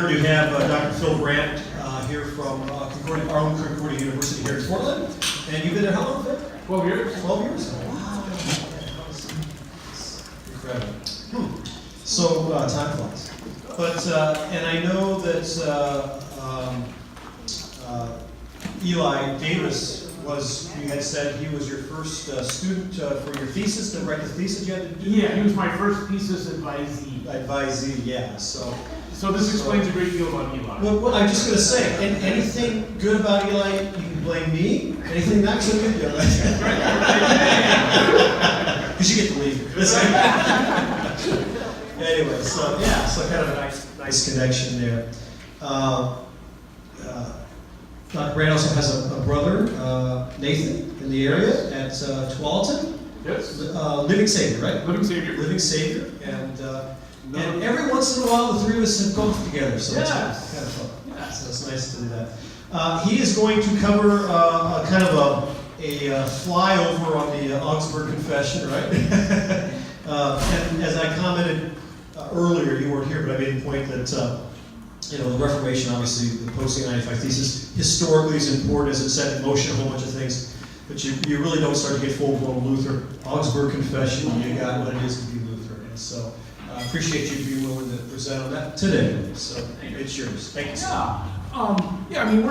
honored to have Dr. Phil Brandt here from Concordia, our own Concordia University here in Portland. And you've been there how long, Phil? 12 years. 12 years? Wow. Incredible. So, time flies. But, and I know that Eli Davis was, you had said he was your first student for your thesis, to write the thesis you had to do? Yeah, he was my first thesis advisee. Advisee, yeah. So this explains a great deal about Eli. Well, I'm just going to say, anything good about Eli, you can blame me. Anything not so good, you're right. Because you get to leave. Anyway, so yeah, so kind of a nice connection there. Dr. Brandt also has a brother, Nathan, in the area at Tualatin. Yes. Living Savior, right? Living Savior. Living Savior, and every once in a while the three of us have gone together, so it's kind of fun. Yeah. So it's nice to do that. He is going to cover kind of a flyover on the Augsburg Confession, right? And as I commented earlier, you weren't here, but I made the point that the Reformation, obviously, the post-95 thesis, historically is important, as it set in motion a whole bunch of things, but you really don't start to get full-blown Luther. Augsburg Confession, you got what it is to be Lutheran, and so I appreciate you being willing to present on that today. So it's yours. Thank you. Yeah, I mean,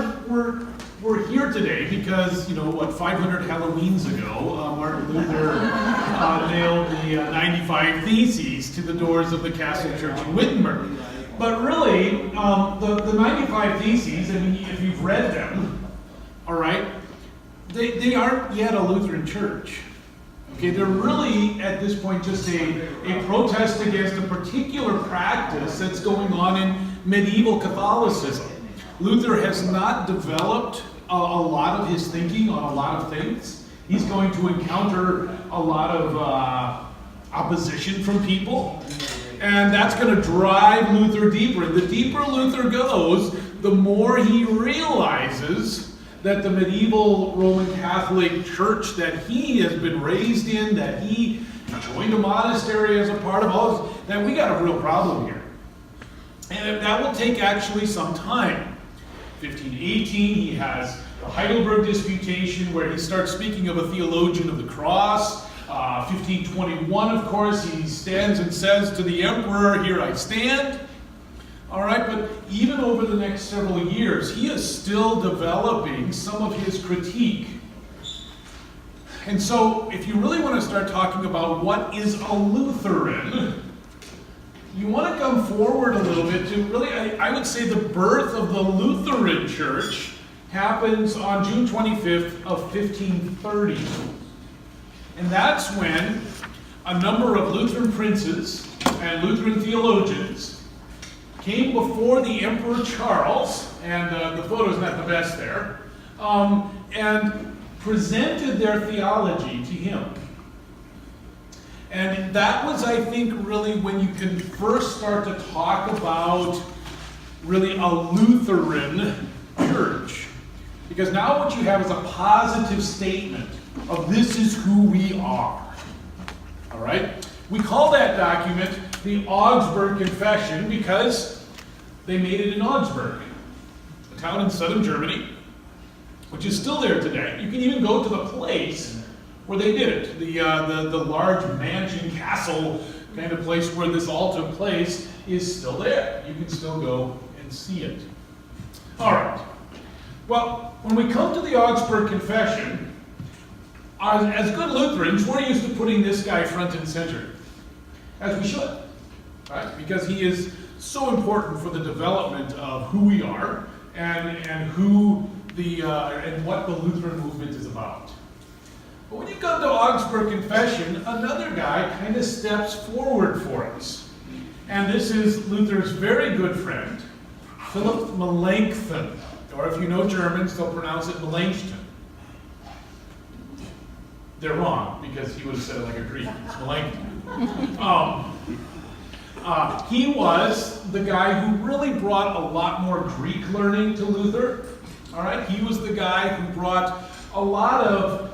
we're here today because, 500 Halloweens ago, Martin Luther nailed the 95 Theses to the doors of the Catholic Church in Wittenberg. But really, the 95 Theses, I mean, if you've read them, all right, they aren't yet a Lutheran church. Okay, they're really, at this point, just a protest against a particular practice that's going on in medieval Catholicism. Luther has not developed a lot of his thinking on a lot of things. He's going to encounter a lot of opposition from people. And that's going to drive Luther deeper. And the deeper Luther goes, the more he realizes that the medieval Roman Catholic Church that he has been raised in, that he joined a monastery as a part of, all this, that we got a real problem here. And that will take actually some time. 1518, he has the Heidelberg Disputation, where he starts speaking of a theologian of the cross. 1521, of course, he stands and says to the emperor, "Here I stand." All right, but even over the next several years, he is still developing some of his critique. And so, if you really want to start talking about what is a Lutheran, you want to come forward a little bit to really, I would say the birth of the Lutheran Church happens on June 25th of 1530. And that's when a number of Lutheran princes and Lutheran theologians came before the Emperor Charles, and the photo's not the best there, and presented their theology to him. And that was, I think, really when you can first start to talk about really a Lutheran church. Because now what you have is a positive statement of this is who we are. All right? We call that document the Augsburg Confession because they made it in Augsburg, a town in southern Germany, which is still there today. You can even go to the place where they did it, the large mansion castle kind of place where this all took place is still there. You can still go and see it. All right. Well, when we come to the Augsburg Confession, as good Lutherans, we're used to putting this guy front and center, as we should, right? Because he is so important for the development of who we are and who and what the Lutheran movement is about. But when you come to Augsburg Confession, another guy kind of steps forward for us. And this is Luther's very good friend, Philip Melanchthon. Or if you know Germans, they'll pronounce it Melanchthon. They're wrong, because he would have said it like a Greek. It's Melanchthon. He was the guy who really brought a lot more Greek learning to Luther. All right, he was the guy who brought a lot of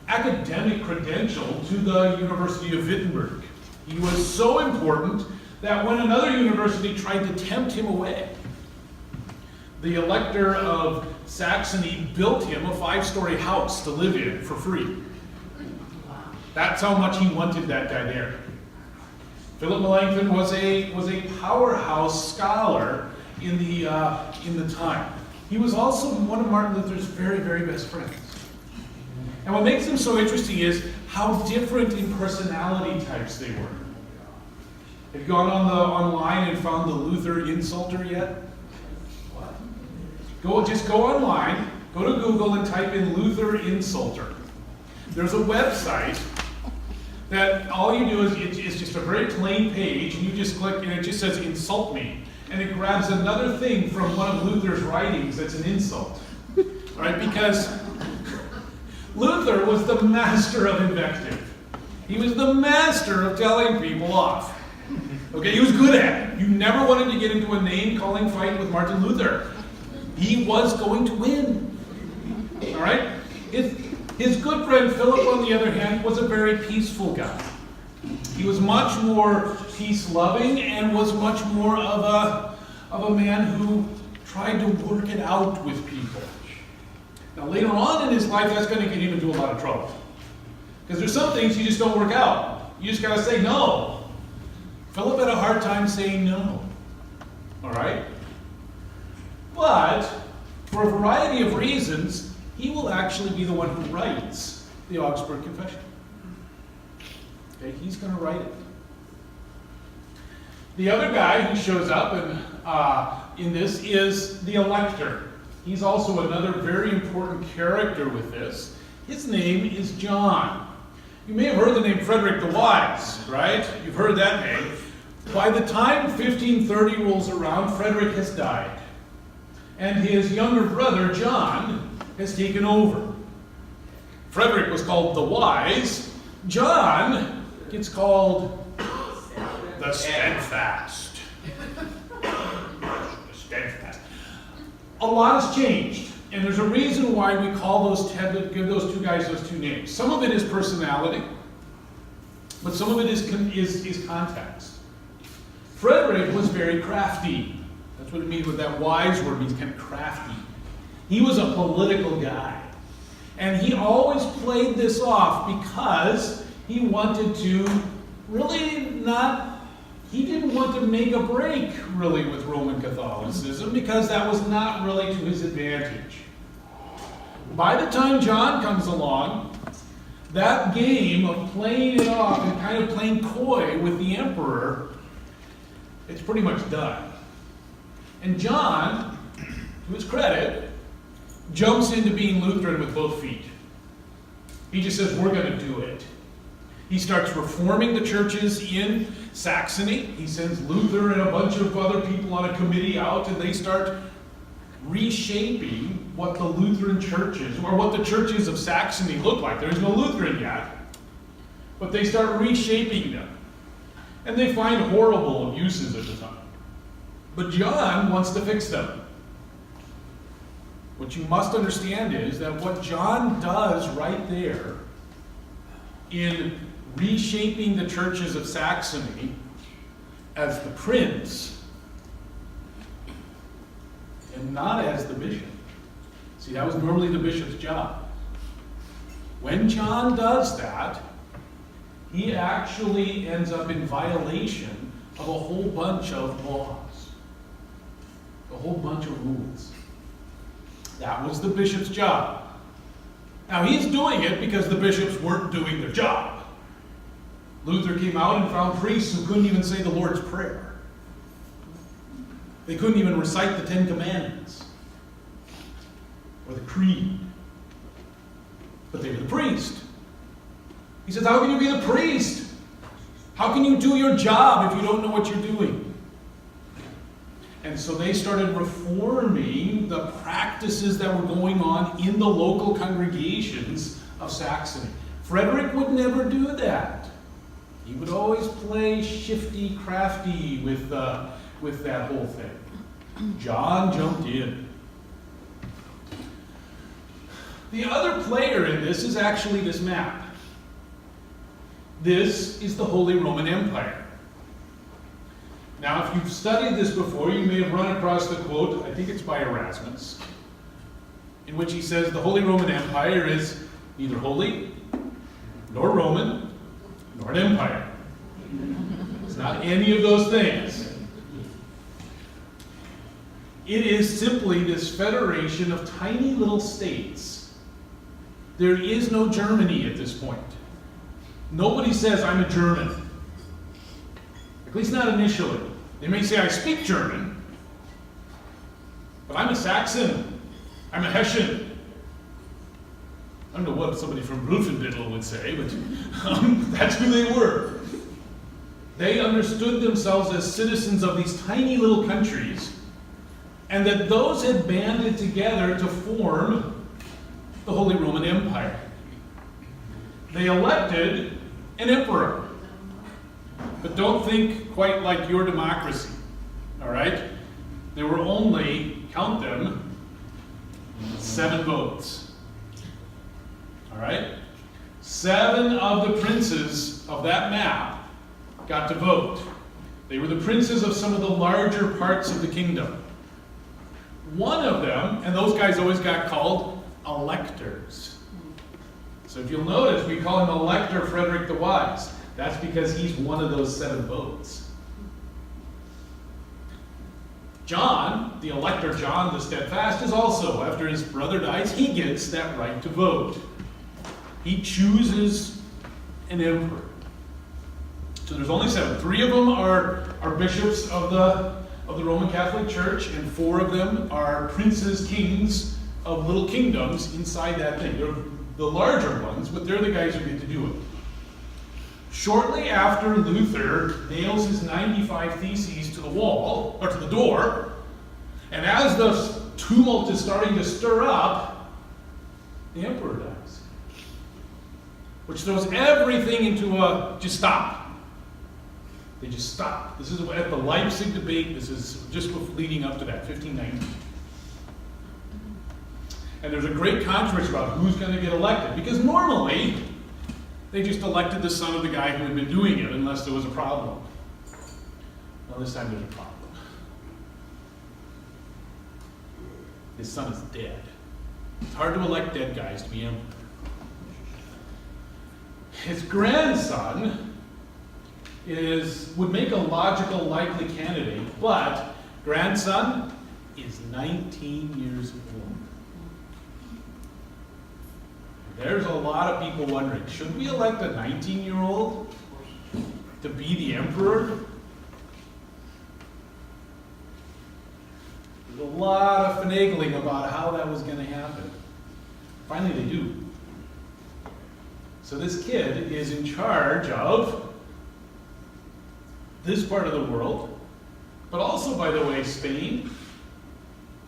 academic credential to the University of Wittenberg. He was so important that when another university tried to tempt him away, the elector of Saxony built him a 5-story house to live in for free. That's how much he wanted that guy there. Philip Melanchthon was a powerhouse scholar in the time. He was also one of Martin Luther's very, very best friends. And what makes them so interesting is how different in personality types they were. Have you gone online and found the Luther insulter yet? Just go online, go to Google and type in Luther insulter. There's a website that all you do is it's just a very plain page, and you just click and it just says insult me. And it grabs another thing from one of Luther's writings that's an insult. Right? Because Luther was the master of invective. He was the master of telling people off. Okay, he was good at it. You never wanted to get into a name-calling fight with Martin Luther. He was going to win. All right? His good friend Philip, on the other hand, was a very peaceful guy. He was much more peace-loving and was much more of a man who tried to work it out with people. Now, later on in his life, that's going to get him into a lot of trouble. Because there's some things you just don't work out. You just got to say no. Philip had a hard time saying no. All right? But, for a variety of reasons, he will actually be the one who writes the Augsburg Confession. Okay, he's going to write it. The other guy who shows up in this is the elector. He's also another very important character with this. His name is John. You may have heard the name Frederick the Wise, right? You've heard that name. By the time 1530 rolls around, Frederick has died. And his younger brother, John, has taken over. Frederick was called the Wise. John gets called the Steadfast. The Steadfast. A lot has changed, and there's a reason why we call give those two guys those two names. Some of it is personality, but some of it is context. Frederick was very crafty. That's what it means with that wise word. It means kind of crafty. He was a political guy. And he always played this off because he wanted to he didn't want to make a break really with Roman Catholicism because that was not really to his advantage. By the time John comes along, that game of playing it off and kind of playing coy with the emperor, it's pretty much done. And John, to his credit, jumps into being Lutheran with both feet. He just says, we're going to do it. He starts reforming the churches in Saxony. He sends Luther and a bunch of other people on a committee out, and they start reshaping what the Lutheran churches, or what the churches of Saxony look like. There is no Lutheran yet, but they start reshaping them. And they find horrible abuses at the time. But John wants to fix them. What you must understand is that what John does right there in reshaping the churches of Saxony as the prince and not as the bishop. See, that was normally the bishop's job. When John does that, he actually ends up in violation of a whole bunch of laws, a whole bunch of rules. That was the bishop's job. Now, he's doing it because the bishops weren't doing their job. Luther came out and found priests who couldn't even say the Lord's Prayer. They couldn't even recite the Ten Commandments or the Creed. But they were the priest. He says, how can you be the priest? How can you do your job if you don't know what you're doing? And so they started reforming the practices that were going on in the local congregations of Saxony. Frederick would never do that. He would always play shifty, crafty with that whole thing. John jumped in. The other player in this is actually this map. This is the Holy Roman Empire. Now, if you've studied this before, you may have run across the quote, I think it's by Erasmus, in which he says the Holy Roman Empire is neither holy, nor Roman, nor an empire. It's not any of those things. It is simply this federation of tiny little states. There is no Germany at this point. Nobody says, I'm a German. At least not initially. They may say, I speak German, but I'm a Saxon. I'm a Hessian. I don't know what somebody from Rufenbittel would say, but that's who they were. They understood themselves as citizens of these tiny little countries, and that those had banded together to form the Holy Roman Empire. They elected an emperor. But don't think quite like your democracy, all right? There were only, count them, 7 votes, all right? 7 of the princes of that map got to vote. They were the princes of some of the larger parts of the kingdom. One of them, and those guys always got called electors. So if you'll notice, we call him Elector Frederick the Wise. That's because he's one of those 7 votes. John, the Elector John the Steadfast, is also, after his brother dies, he gets that right to vote. He chooses an emperor. So there's only 7. 3 of them are bishops of the Roman Catholic Church, and 4 of them are princes, kings of little kingdoms inside that thing. They're the larger ones, but they're the guys who get to do it. Shortly after Luther nails his 95 Theses to the wall, or to the door, and as the tumult is starting to stir up, the emperor dies. Which throws everything into just stop. They just stop. This is at the Leipzig debate. This is just leading up to that, 1590. And there's a great controversy about who's going to get elected, because normally they just elected the son of the guy who had been doing it, unless there was a problem. Well, this time there's a problem. His son is dead. It's hard to elect dead guys to be emperor. His grandson would make a logical, likely candidate, but grandson is 19 years old. There's a lot of people wondering, should we elect a 19-year-old to be the emperor? There's a lot of finagling about how that was going to happen. Finally, they do. So this kid is in charge of this part of the world, but also, by the way, Spain,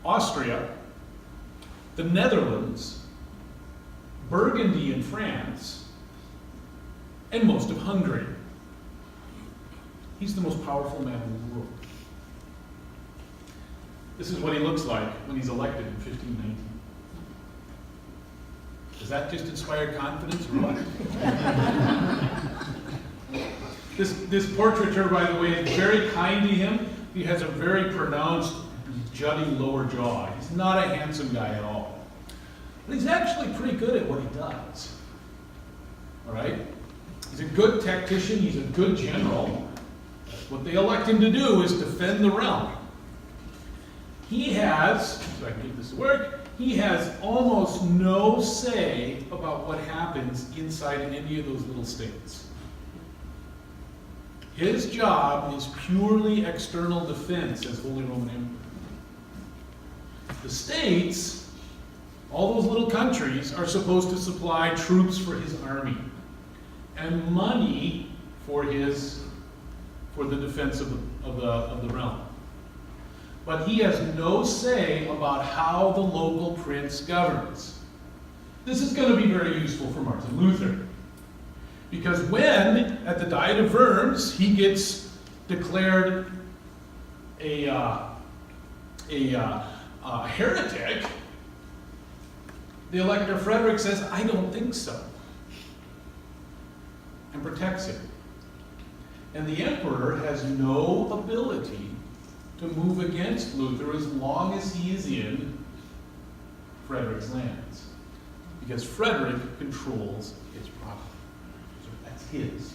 Austria, the Netherlands, Burgundy in France, and most of Hungary. He's the most powerful man in the world. This is what he looks like when he's elected in 1519. Does that just inspire confidence or what? This portraiture, by the way, is very kind to him. He has a very pronounced, jutting lower jaw. He's not a handsome guy at all. But he's actually pretty good at what he does. All right? He's a good tactician. He's a good general. What they elect him to do is defend the realm. He has, so I can get this to work, he has almost no say about what happens inside any of those little states. His job is purely external defense as Holy Roman Emperor. The states, all those little countries, are supposed to supply troops for his army and money for the defense of the realm. But he has no say about how the local prince governs. This is going to be very useful for Martin Luther, because when, at the Diet of Worms, he gets declared a heretic, the Elector Frederick says, I don't think so, and protects him. And the emperor has no ability to move against Luther as long as he is in Frederick's lands. Because Frederick controls his property. So that's his.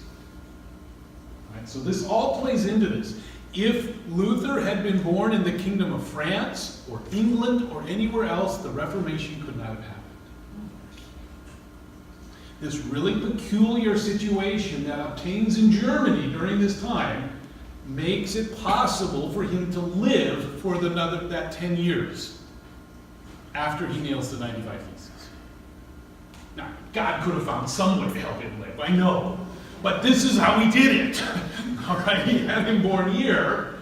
All right, so this all plays into this. If Luther had been born in the kingdom of France or England or anywhere else, the Reformation could not have happened. This really peculiar situation that obtains in Germany during this time makes it possible for him to live for that 10 years after he nails the 95 Theses. Now, God could have found some way to help him live, I know. But this is how he did it. All right, he had him born here,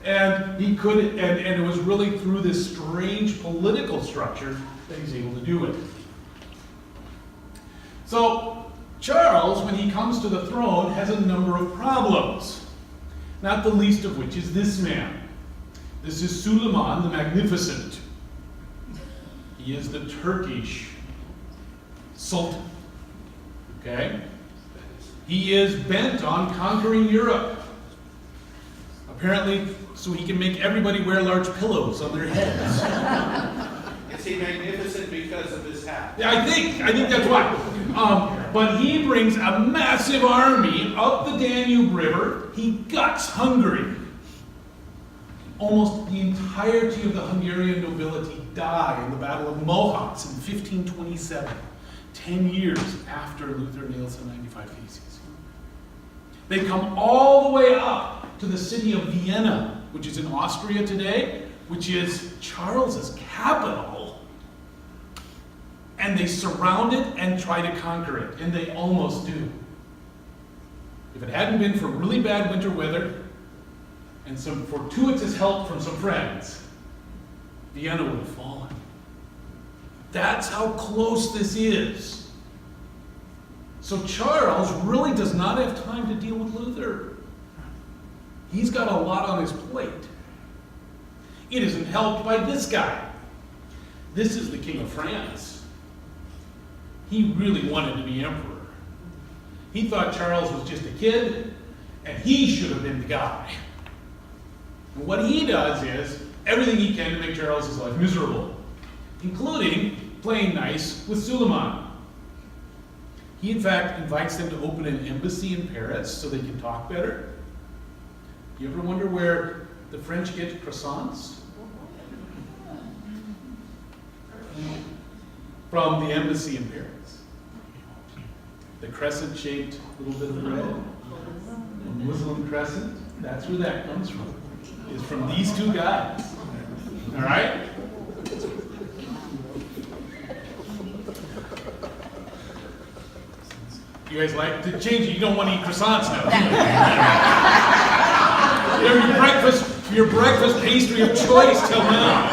and he could, and it was really through this strange political structure that he's able to do it. So, Charles, when he comes to the throne, has a number of problems, not the least of which is this man. This is Suleiman the Magnificent. He is the Turkish Sultan. Okay? He is bent on conquering Europe. Apparently, so he can make everybody wear large pillows on their heads. Is he magnificent because of his hat? Yeah, I think that's why. But he brings a massive army up the Danube River. He guts Hungary. Almost the entirety of the Hungarian nobility die in the Battle of Mohacs in 1527, 10 years after Luther nails the 95 Theses. They come all the way up to the city of Vienna, which is in Austria today, which is Charles's capital. And they surround it and try to conquer it, and they almost do. If it hadn't been for really bad winter weather and some fortuitous help from some friends, Vienna would have fallen. That's how close this is. So Charles really does not have time to deal with Luther. He's got a lot on his plate. It isn't helped by this guy. This is the King of France. He really wanted to be emperor. He thought Charles was just a kid, and he should have been the guy. And what he does is everything he can to make Charles' life miserable, including playing nice with Suleiman. He, in fact, invites them to open an embassy in Paris so they can talk better. You ever wonder where the French get croissants? From the embassy in Paris. The crescent-shaped little bit of bread, a Muslim crescent, that's where that comes from. It's from these two guys. All right? You guys like to change it? You don't want to eat croissants now. your breakfast pastry of choice till now.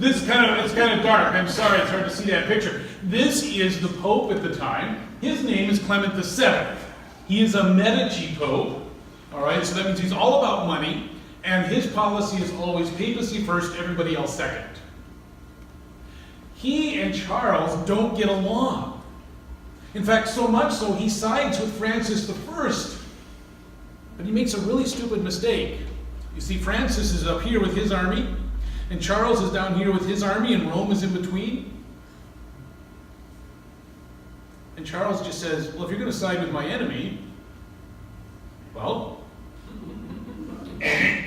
It's kind of dark. I'm sorry, it's hard to see that picture. This is the Pope at the time. His name is Clement VII. He is a Medici Pope. All right, so that means he's all about money, and his policy is always papacy first, everybody else second. He and Charles don't get along. In fact, so much so he sides with Francis I. But he makes a really stupid mistake. You see, Francis is up here with his army, and Charles is down here with his army, and Rome is in between. And Charles just says, well, if you're going to side with my enemy, well, in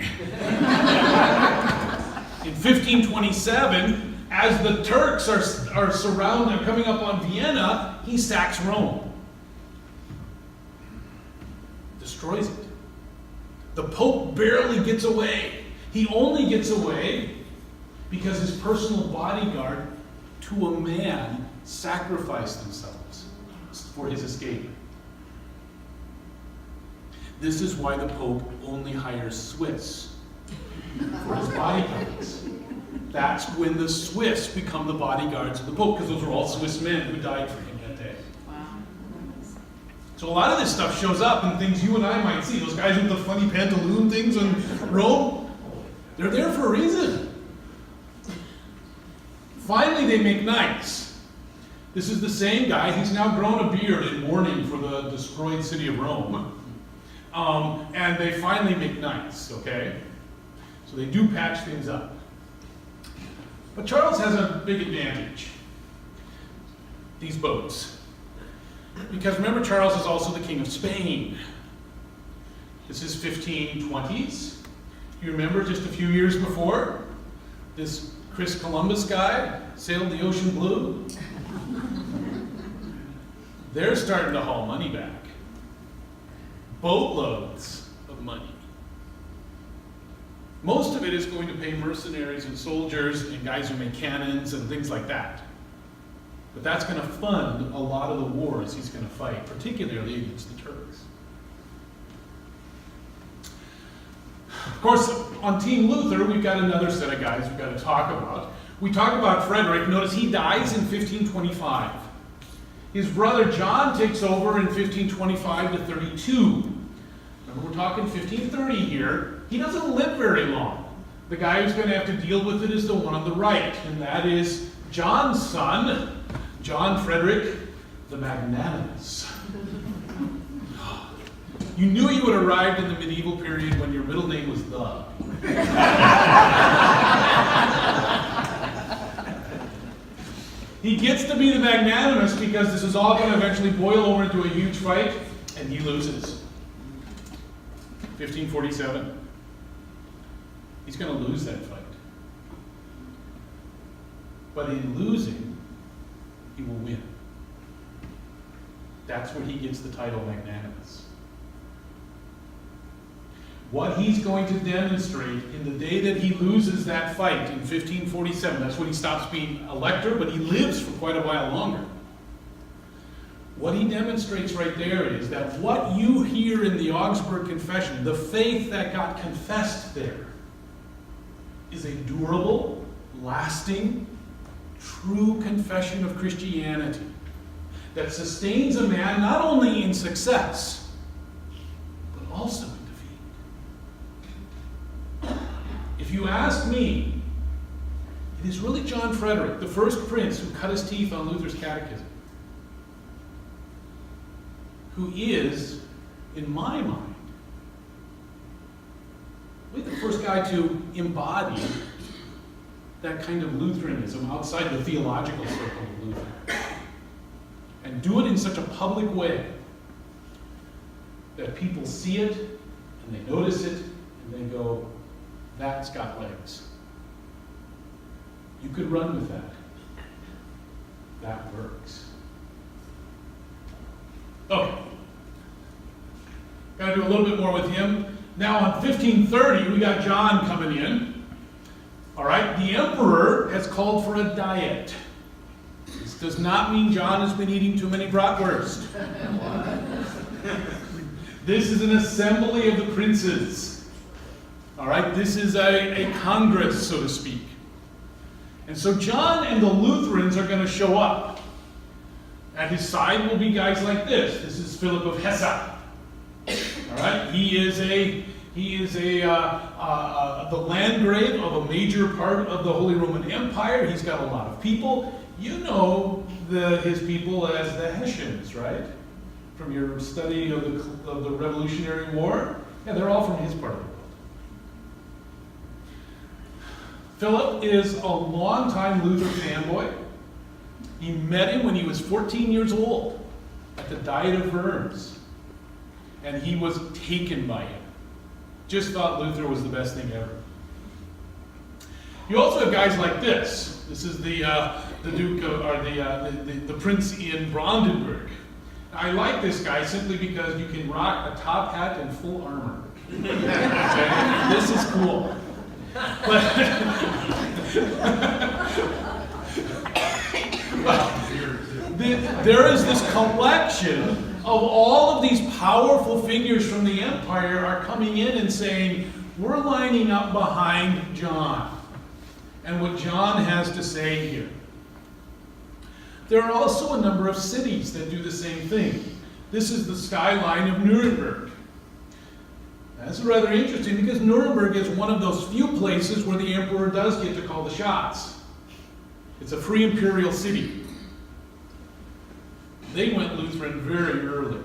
1527, as the Turks are surrounded, coming up on Vienna, he sacks Rome. Destroys it. The Pope barely gets away. He only gets away because his personal bodyguard, to a man, sacrificed themselves for his escape. This is why the Pope only hires Swiss for his bodyguards. That's when the Swiss become the bodyguards of the Pope, because those were all Swiss men who died for him that day. Wow. So a lot of this stuff shows up in things you and I might see. Those guys with the funny pantaloon things in Rome, they're there for a reason. Finally, they make nice. This is the same guy. He's now grown a beard in mourning for the destroyed city of Rome. And they finally make nice, okay? So they do patch things up. But Charles has a big advantage. These boats. Because remember, Charles is also the King of Spain. This is 1520s. You remember just a few years before, this Chris Columbus guy sailed the ocean blue? They're starting to haul money back. Boatloads of money. Most of it is going to pay mercenaries and soldiers and guys who make cannons and things like that. But that's going to fund a lot of the wars he's going to fight, particularly against the Turks. Of course, on Team Luther, we've got another set of guys we've got to talk about. We talk about Frederick. Notice he dies in 1525. His brother John takes over in 1525 to 32. Remember, we're talking 1530 here. He doesn't live very long. The guy who's going to have to deal with it is the one on the right, and that is John's son, John Frederick the Magnanimous. You knew you had arrived in the medieval period when your middle name was the. He gets to be the magnanimous because this is all going to eventually boil over into a huge fight, and he loses. 1547. He's going to lose that fight. But in losing, he will win. That's where he gets the title magnanimous. What he's going to demonstrate in the day that he loses that fight in 1547, that's when he stops being elector, but he lives for quite a while longer. What he demonstrates right there is that what you hear in the Augsburg Confession, the faith that got confessed there, is a durable, lasting, true confession of Christianity that sustains a man not only in success, but also in defeat. If you ask me, it is really John Frederick, the first prince who cut his teeth on Luther's catechism, who is, in my mind, really the first guy to embody that kind of Lutheranism outside the theological circle of Luther. And do it in such a public way that people see it, and they notice it, and they go, that's got legs. You could run with that. That works. Okay. Got to do a little bit more with him. Now on 1530, we got John coming in. All right, the emperor has called for a diet. This does not mean John has been eating too many bratwurst. This is an assembly of the princes. All right, this is a congress, so to speak. And so John and the Lutherans are going to show up. At his side will be guys like this. This is Philip of Hesse. All right, he is the landgrave of a major part of the Holy Roman Empire. He's got a lot of people. You know his people as the Hessians, right? From your study of the Revolutionary War. Yeah, they're all from his part of the world. Philip is a longtime Luther fanboy. He met him when he was 14 years old at the Diet of Worms. And he was taken by him. Just thought Luther was the best thing ever. You also have guys like this. This is the Duke of, or the Prince in Brandenburg. I like this guy simply because you can rock a top hat and full armor. Okay? This is cool. But there is this collection of all of these powerful figures from the empire are coming in and saying, we're lining up behind John and what John has to say here. There are also a number of cities that do the same thing. This is the skyline of Nuremberg. That's rather interesting because Nuremberg is one of those few places where the emperor does get to call the shots. It's a free imperial city. They went Lutheran very early.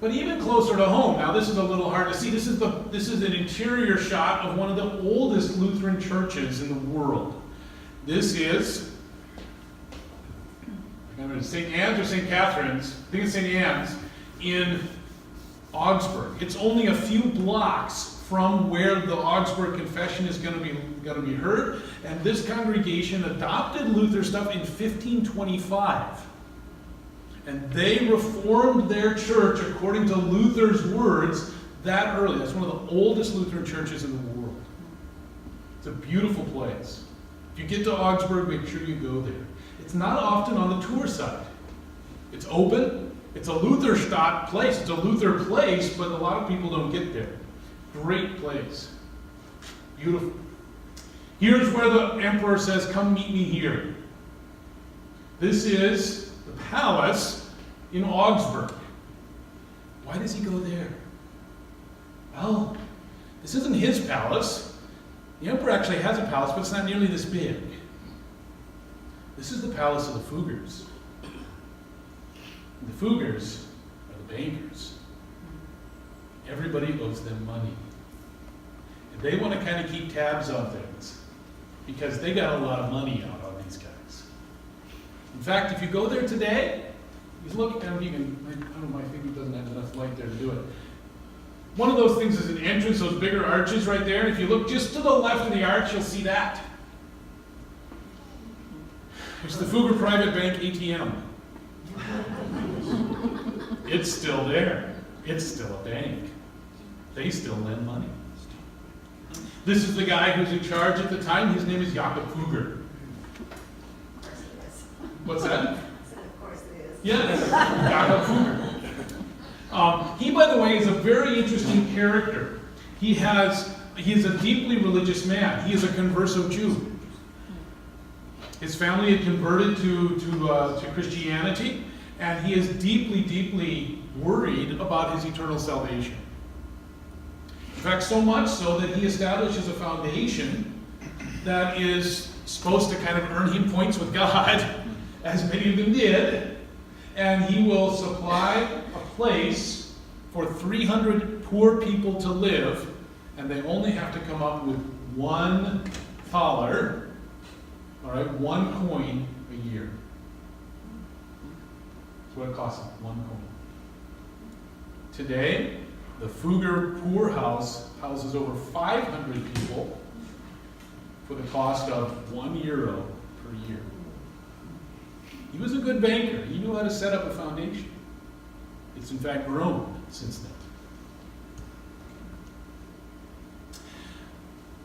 But even closer to home, now this is a little hard to see, this is an interior shot of one of the oldest Lutheran churches in the world. This is, I don't know, St. Anne's or St. Catherine's, I think it's St. Anne's, in Augsburg. It's only a few blocks from where the Augsburg Confession is going to be heard, and this congregation adopted Luther stuff in 1525. And they reformed their church according to Luther's words that early. That's one of the oldest Lutheran churches in the world. It's a beautiful place. If you get to Augsburg, make sure you go there. It's not often on the tour site. It's open. It's a Lutherstadt place. It's a Luther place, but a lot of people don't get there. Great place. Beautiful. Here's where the emperor says, "Come meet me here." This is the palace in Augsburg. Why does he go there? Well, this isn't his palace. The emperor actually has a palace, but it's not nearly this big. This is the palace of the Fuggers. The Fuggers are the bankers. Everybody owes them money. And they want to kind of keep tabs on things because they got a lot of money out on these guys. In fact, if you go there today, you look, and you can, I don't know, my finger doesn't have enough light there to do it. One of those things is an entrance, those bigger arches right there. If you look just to the left of the arch, you'll see that. It's the Fugger Private Bank ATM. It's still there. It's still a bank. They still lend money. This is the guy who's in charge at the time. His name is Jakob Fugger. What's that? Of course it is. Yeah, Jakob Fugger. He, by the way, is a very interesting character. He is a deeply religious man. He is a converso Jew. His family had converted to Christianity, and he is deeply, deeply worried about his eternal salvation. In fact, so much so that he establishes a foundation that is supposed to kind of earn him points with God, as many of them did, and he will supply a place for 300 poor people to live, and they only have to come up with one thaler, all right, one coin a year. That's what it costs them, one coin. Today, the Fugger Poor House houses over 500 people for the cost of €1 per year. He was a good banker. He knew how to set up a foundation. It's in fact grown since then.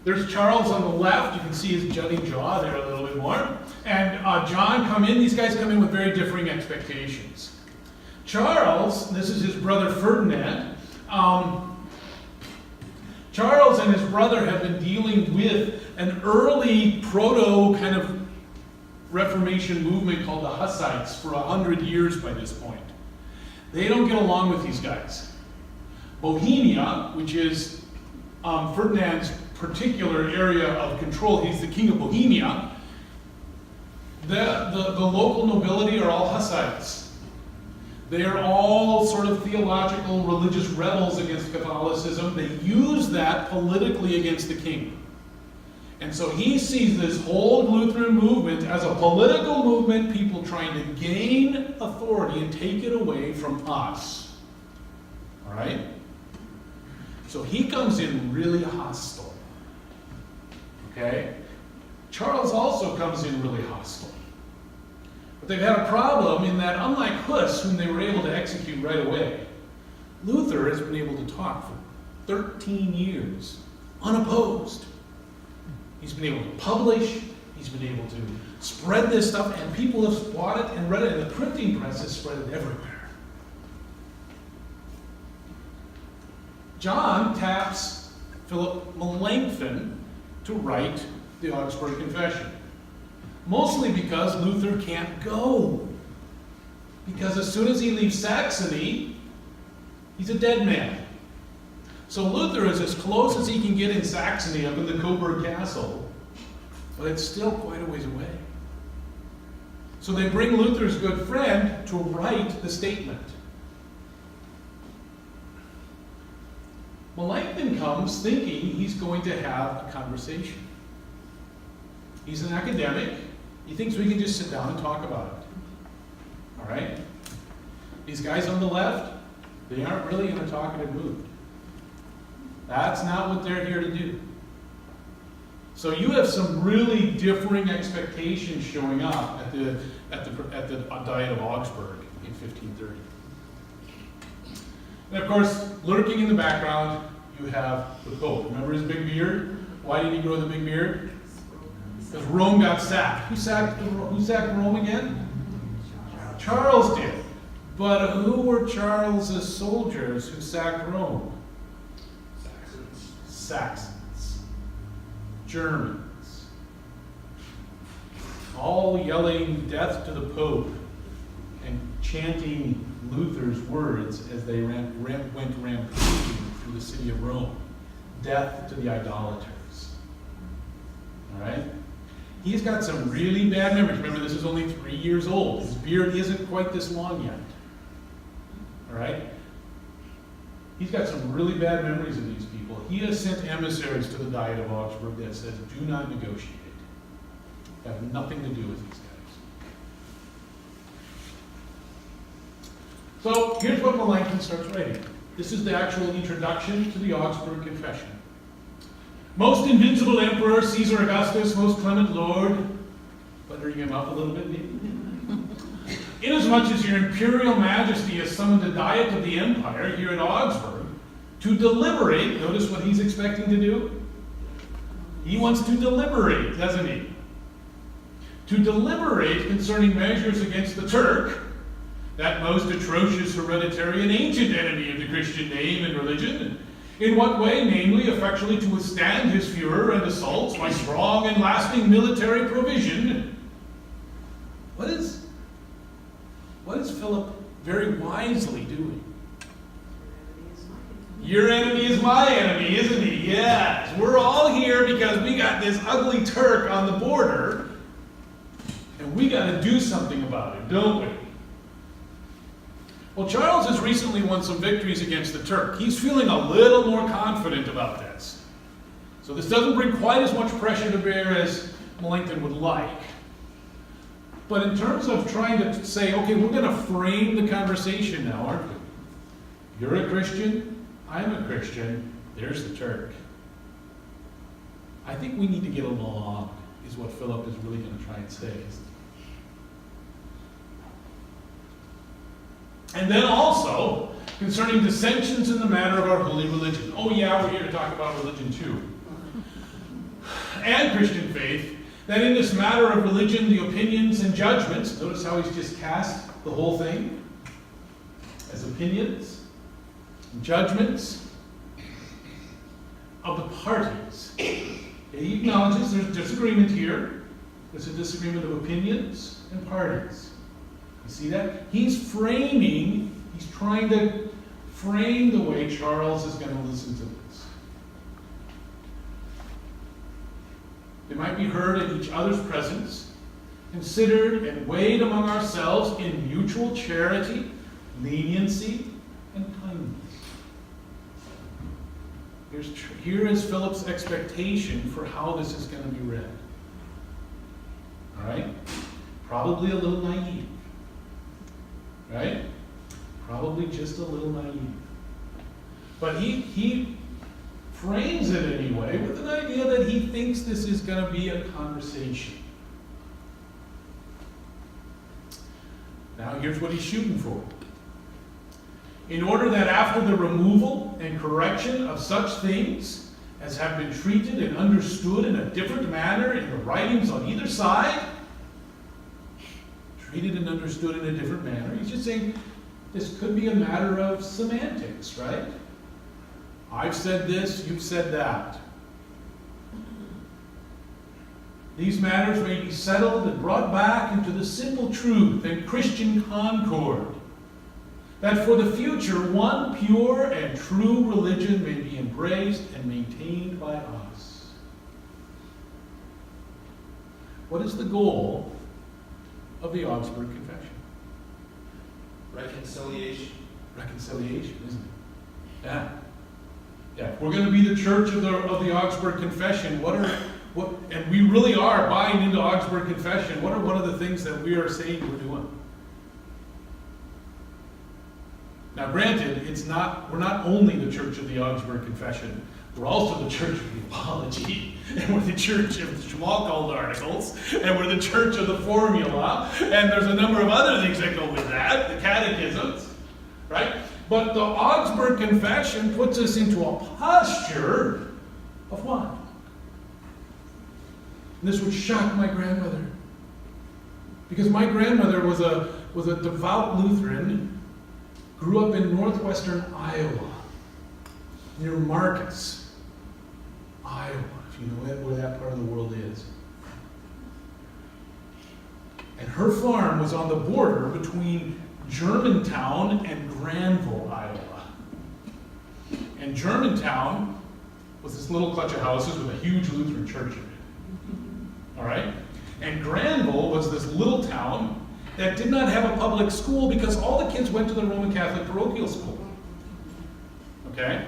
There's Charles on the left. You can see his jutting jaw there a little bit more. And John come in. These guys come in with very differing expectations. Charles, this is his brother Ferdinand. Charles and his brother have been dealing with an early proto kind of Reformation movement called the Hussites for 100 years by this point. They don't get along with these guys. Bohemia, which is Ferdinand's particular area of control, he's the king of Bohemia, the local nobility are all Hussites. They are all sort of theological, religious rebels against Catholicism. They use that politically against the king. And so he sees this whole Lutheran movement as a political movement, people trying to gain authority and take it away from us. All right? So he comes in really hostile. Okay? Charles also comes in really hostile. But they've had a problem in that, unlike Huss, whom they were able to execute right away, Luther has been able to talk for 13 years, unopposed. He's been able to publish, he's been able to spread this stuff, and people have bought it and read it, and the printing press has spread it everywhere. John taps Philip Melanchthon to write the Augsburg Confession. Mostly because Luther can't go. Because as soon as he leaves Saxony, he's a dead man. So Luther is as close as he can get in Saxony, up in the Coburg Castle, but it's still quite a ways away. So they bring Luther's good friend to write the statement. Melanchthon comes thinking he's going to have a conversation. He's an academic. He thinks we can just sit down and talk about it. All right? These guys on the left, they aren't really in a talkative mood. That's not what they're here to do. So you have some really differing expectations showing up at the Diet of Augsburg in 1530. And of course, lurking in the background, you have the Pope. Remember his big beard? Why did he grow the big beard? Because Rome got sacked. Who sacked Rome again? Charles did. But who were Charles's soldiers who sacked Rome? Saxons. Germans. All yelling death to the Pope and chanting Luther's words as they went rampaging through the city of Rome. Death to the idolaters. All right? He's got some really bad memories. Remember, this is only 3 years old. His beard isn't quite this long yet. All right? He's got some really bad memories of these people. He has sent emissaries to the Diet of Augsburg that says, do not negotiate. Have nothing to do with these guys. So here's what Melanchthon starts writing. This is the actual introduction to the Augsburg Confession. Most invincible Emperor, Caesar Augustus, most clement Lord, buttering him up a little bit maybe. Inasmuch as your imperial majesty has summoned the Diet of the Empire here at Augsburg to deliberate, notice what he's expecting to do? He wants to deliberate, doesn't he? To deliberate concerning measures against the Turk, that most atrocious hereditary and ancient enemy of the Christian name and religion. In what way, namely, effectually to withstand his furor and assaults by strong and lasting military provision. What is Philip very wisely doing? Your enemy is my enemy, isn't he? Yes. We're all here because we got this ugly Turk on the border, and we got to do something about it, don't we? Well, Charles has recently won some victories against the Turk. He's feeling a little more confident about this. So this doesn't bring quite as much pressure to bear as Melanchthon would like. But in terms of trying to say, okay, we're going to frame the conversation now, aren't we? You're a Christian, I'm a Christian, there's the Turk. I think we need to get along, is what Philip is really going to try and say. And then also, concerning dissensions in the matter of our holy religion. Oh yeah, we're here to talk about religion too. And Christian faith, that in this matter of religion, the opinions and judgments, notice how he's just cast the whole thing as opinions, and judgments of the parties. He acknowledges there's disagreement here. There's a disagreement of opinions and parties. You see that? He's trying to frame the way Charles is going to listen to this. They might be heard in each other's presence, considered and weighed among ourselves in mutual charity, leniency, and kindness. Here is Philip's expectation for how this is going to be read. All right? Probably a little naive. Right? Probably just a little naive. But he frames it anyway with an idea that he thinks this is going to be a conversation. Now here's what he's shooting for. In order that after the removal and correction of such things as have been treated and understood in a different manner in the writings on either side, treated and understood in a different manner. He's just saying this could be a matter of semantics, right? I've said this, you've said that. These matters may be settled and brought back into the simple truth and Christian concord, that for the future one pure and true religion may be embraced and maintained by us. What is the goal of the Augsburg Confession? Reconciliation. Reconciliation, isn't it? Yeah. Yeah. If we're going to be the church of the Augsburg Confession, and we really are buying into Augsburg Confession, what are one of the things that we are saying we're doing? Now, granted, we're not only the church of the Augsburg Confession, we're also the church of Theology, and we're the church of the Schmalkald articles, and we're the church of the formula, and there's a number of other things that go with that, the catechisms, right? But the Augsburg Confession puts us into a posture of what? And this would shock my grandmother, because my grandmother was a devout Lutheran. Grew up in northwestern Iowa, near Marcus, Iowa, if you know where that part of the world is. And her farm was on the border between Germantown and Granville, Iowa. And Germantown was this little clutch of houses with a huge Lutheran church in it. All right? And Granville was this little town that did not have a public school because all the kids went to the Roman Catholic parochial school. Okay?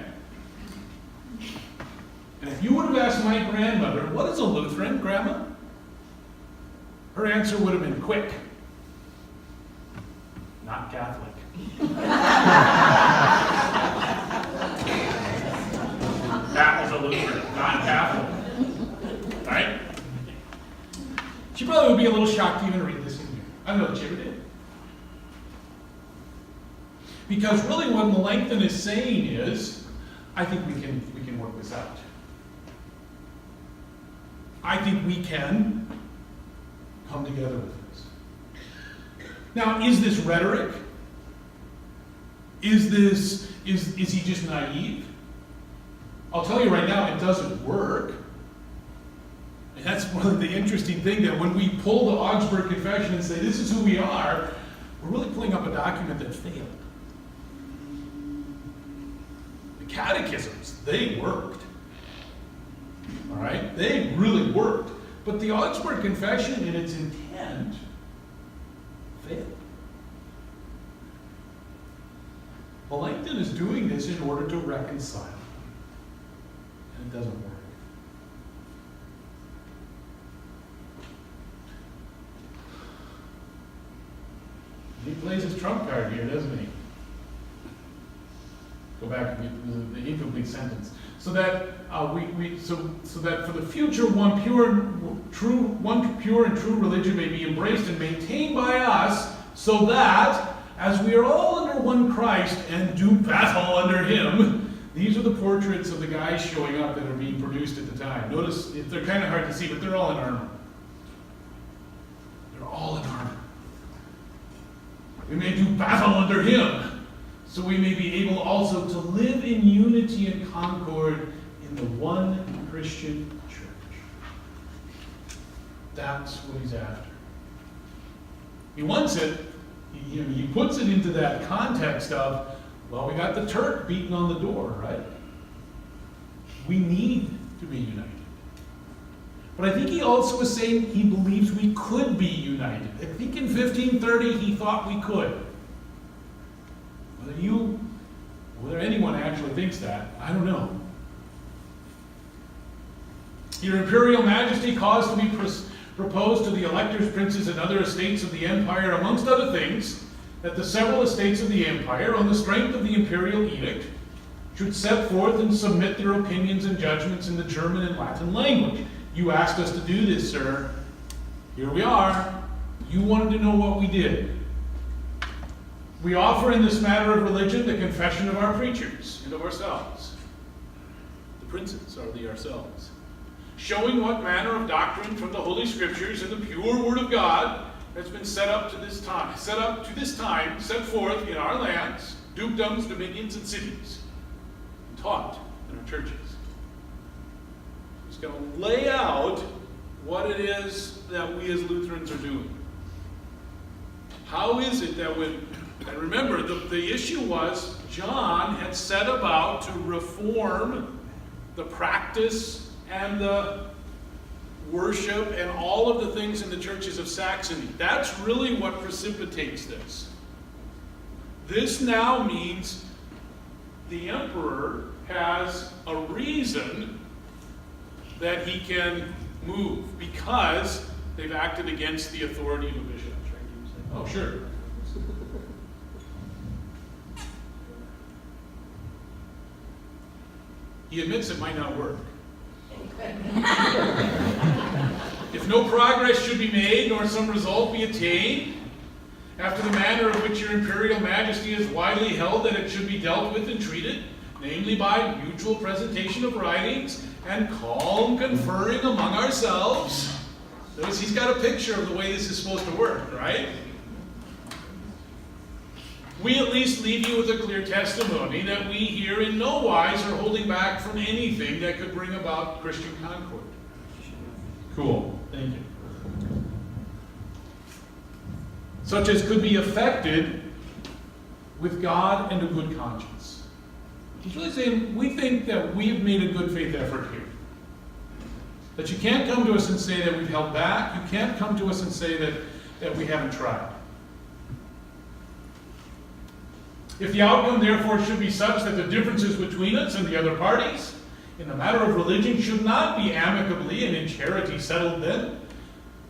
And if you would have asked my grandmother, what is a Lutheran, Grandma? Her answer would have been quick. Not Catholic. That was a Lutheran, not Catholic. Right? She probably would be a little shocked to even read this in here. I don't know if she ever did. Because really what Melanchthon is saying is, I think we can work this out. I think we can come together with this. Now, is this rhetoric? Is he just naive? I'll tell you right now, it doesn't work. And that's one of the interesting things, that when we pull the Augsburg Confession and say, this is who we are, we're really pulling up a document that failed. The catechisms, they worked. All right? They really worked. But the Augsburg Confession, in its intent, failed. Melanchthon is doing this in order to reconcile. And it doesn't work. He plays his trump card here, doesn't he? Go back to the incomplete sentence. So that so that for the future one pure and true religion may be embraced and maintained by us, so that as we are all under one Christ and do battle under Him. These are the portraits of the guys showing up that are being produced at the time. Notice they're kind of hard to see, but they're all in armor. They're all in armor. We may do battle under Him, so we may be able also to live in unity and concord in the one Christian church. That's what he's after. He wants it, he puts it into that context of, well, we got the Turk beating on the door, right? We need to be united. But I think he also is saying he believes we could be united. I think in 1530 he thought we could. Whether anyone actually thinks that, I don't know. Your Imperial Majesty caused to be proposed to the electors, princes, and other estates of the empire, amongst other things, that the several estates of the empire, on the strength of the imperial edict, should set forth and submit their opinions and judgments in the German and Latin language. You asked us to do this, sir. Here we are. You wanted to know what we did. We offer in this matter of religion the confession of our preachers and of ourselves. The princes are the ourselves. Showing what manner of doctrine from the Holy Scriptures and the pure Word of God has been set forth in our lands, dukedoms, dominions, and cities, and taught in our churches. He's going to lay out what it is that we as Lutherans are doing. How is it that and remember, the issue was John had set about to reform the practice and the worship, and all of the things in the churches of Saxony. That's really what precipitates this. This now means the emperor has a reason that he can move because they've acted against the authority of a bishop. Oh, sure. He admits it might not work. If no progress should be made, nor some result be attained, after the manner of which your imperial majesty is widely held that it should be dealt with and treated, namely by mutual presentation of writings and calm conferring among ourselves. Notice he's got a picture of the way this is supposed to work, right? We at least leave you with a clear testimony that we here in no wise are holding back from anything that could bring about Christian concord. Cool, thank you. Such as could be effected with God and a good conscience. He's really saying, we think that we've made a good faith effort here. That you can't come to us and say that we've held back. You can't come to us and say that we haven't tried. If the outcome, therefore, should be such that the differences between us and the other parties in the matter of religion should not be amicably and in charity settled then,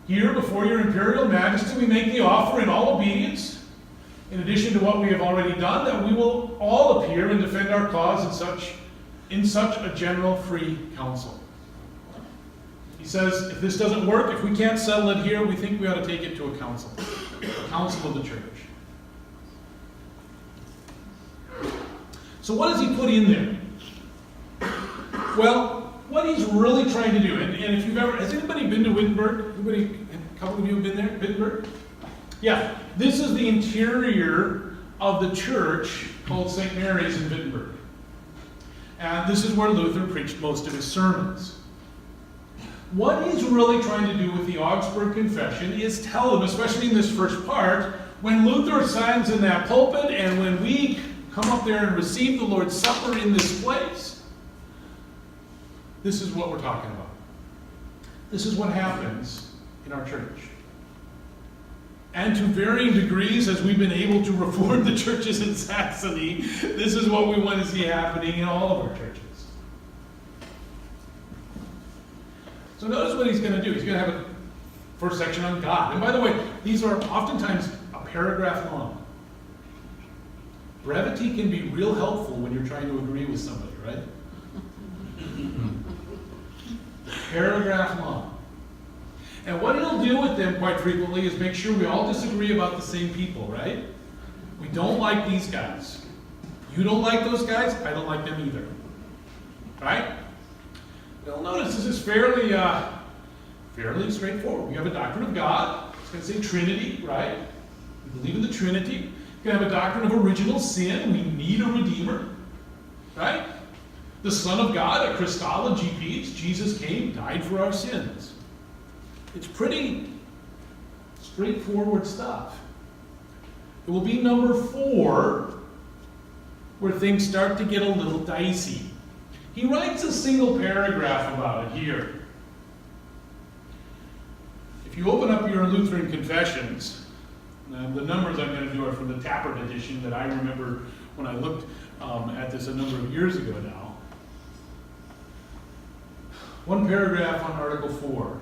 here before your imperial majesty we make the offer in all obedience, in addition to what we have already done, that we will all appear and defend our cause in such a general free council. He says, if this doesn't work, if we can't settle it here, we think we ought to take it to a council of the church. So what does he put in there? Well, what he's really trying to do, and if you've ever, has anybody been to Wittenberg? A couple of you have been there, Wittenberg? Yeah, this is the interior of the church called St. Mary's in Wittenberg. And this is where Luther preached most of his sermons. What he's really trying to do with the Augsburg Confession is tell them, especially in this first part, when Luther stands in that pulpit and when we come up there and receive the Lord's Supper in this place, this is what we're talking about. This is what happens in our church. And to varying degrees, as we've been able to reform the churches in Saxony, this is what we want to see happening in all of our churches. So notice what he's going to do. He's going to have a first section on God. And by the way, these are oftentimes a paragraph long. Brevity can be real helpful when you're trying to agree with somebody, right? Paragraph long. And what he'll do with them quite frequently is make sure we all disagree about the same people, right? We don't like these guys. You don't like those guys, I don't like them either. Right? You'll notice this is fairly straightforward. We have a doctrine of God. It's going to say Trinity, right? We believe in the Trinity. We have a doctrine of original sin. We need a Redeemer, right? The Son of God, a Christology piece. Jesus came, died for our sins. It's pretty straightforward stuff. It will be number 4 where things start to get a little dicey. He writes a single paragraph about it here. If you open up your Lutheran confessions, the numbers I'm going to do are from the Tappert edition that I remember when I looked at this a number of years ago now. One paragraph on Article 4.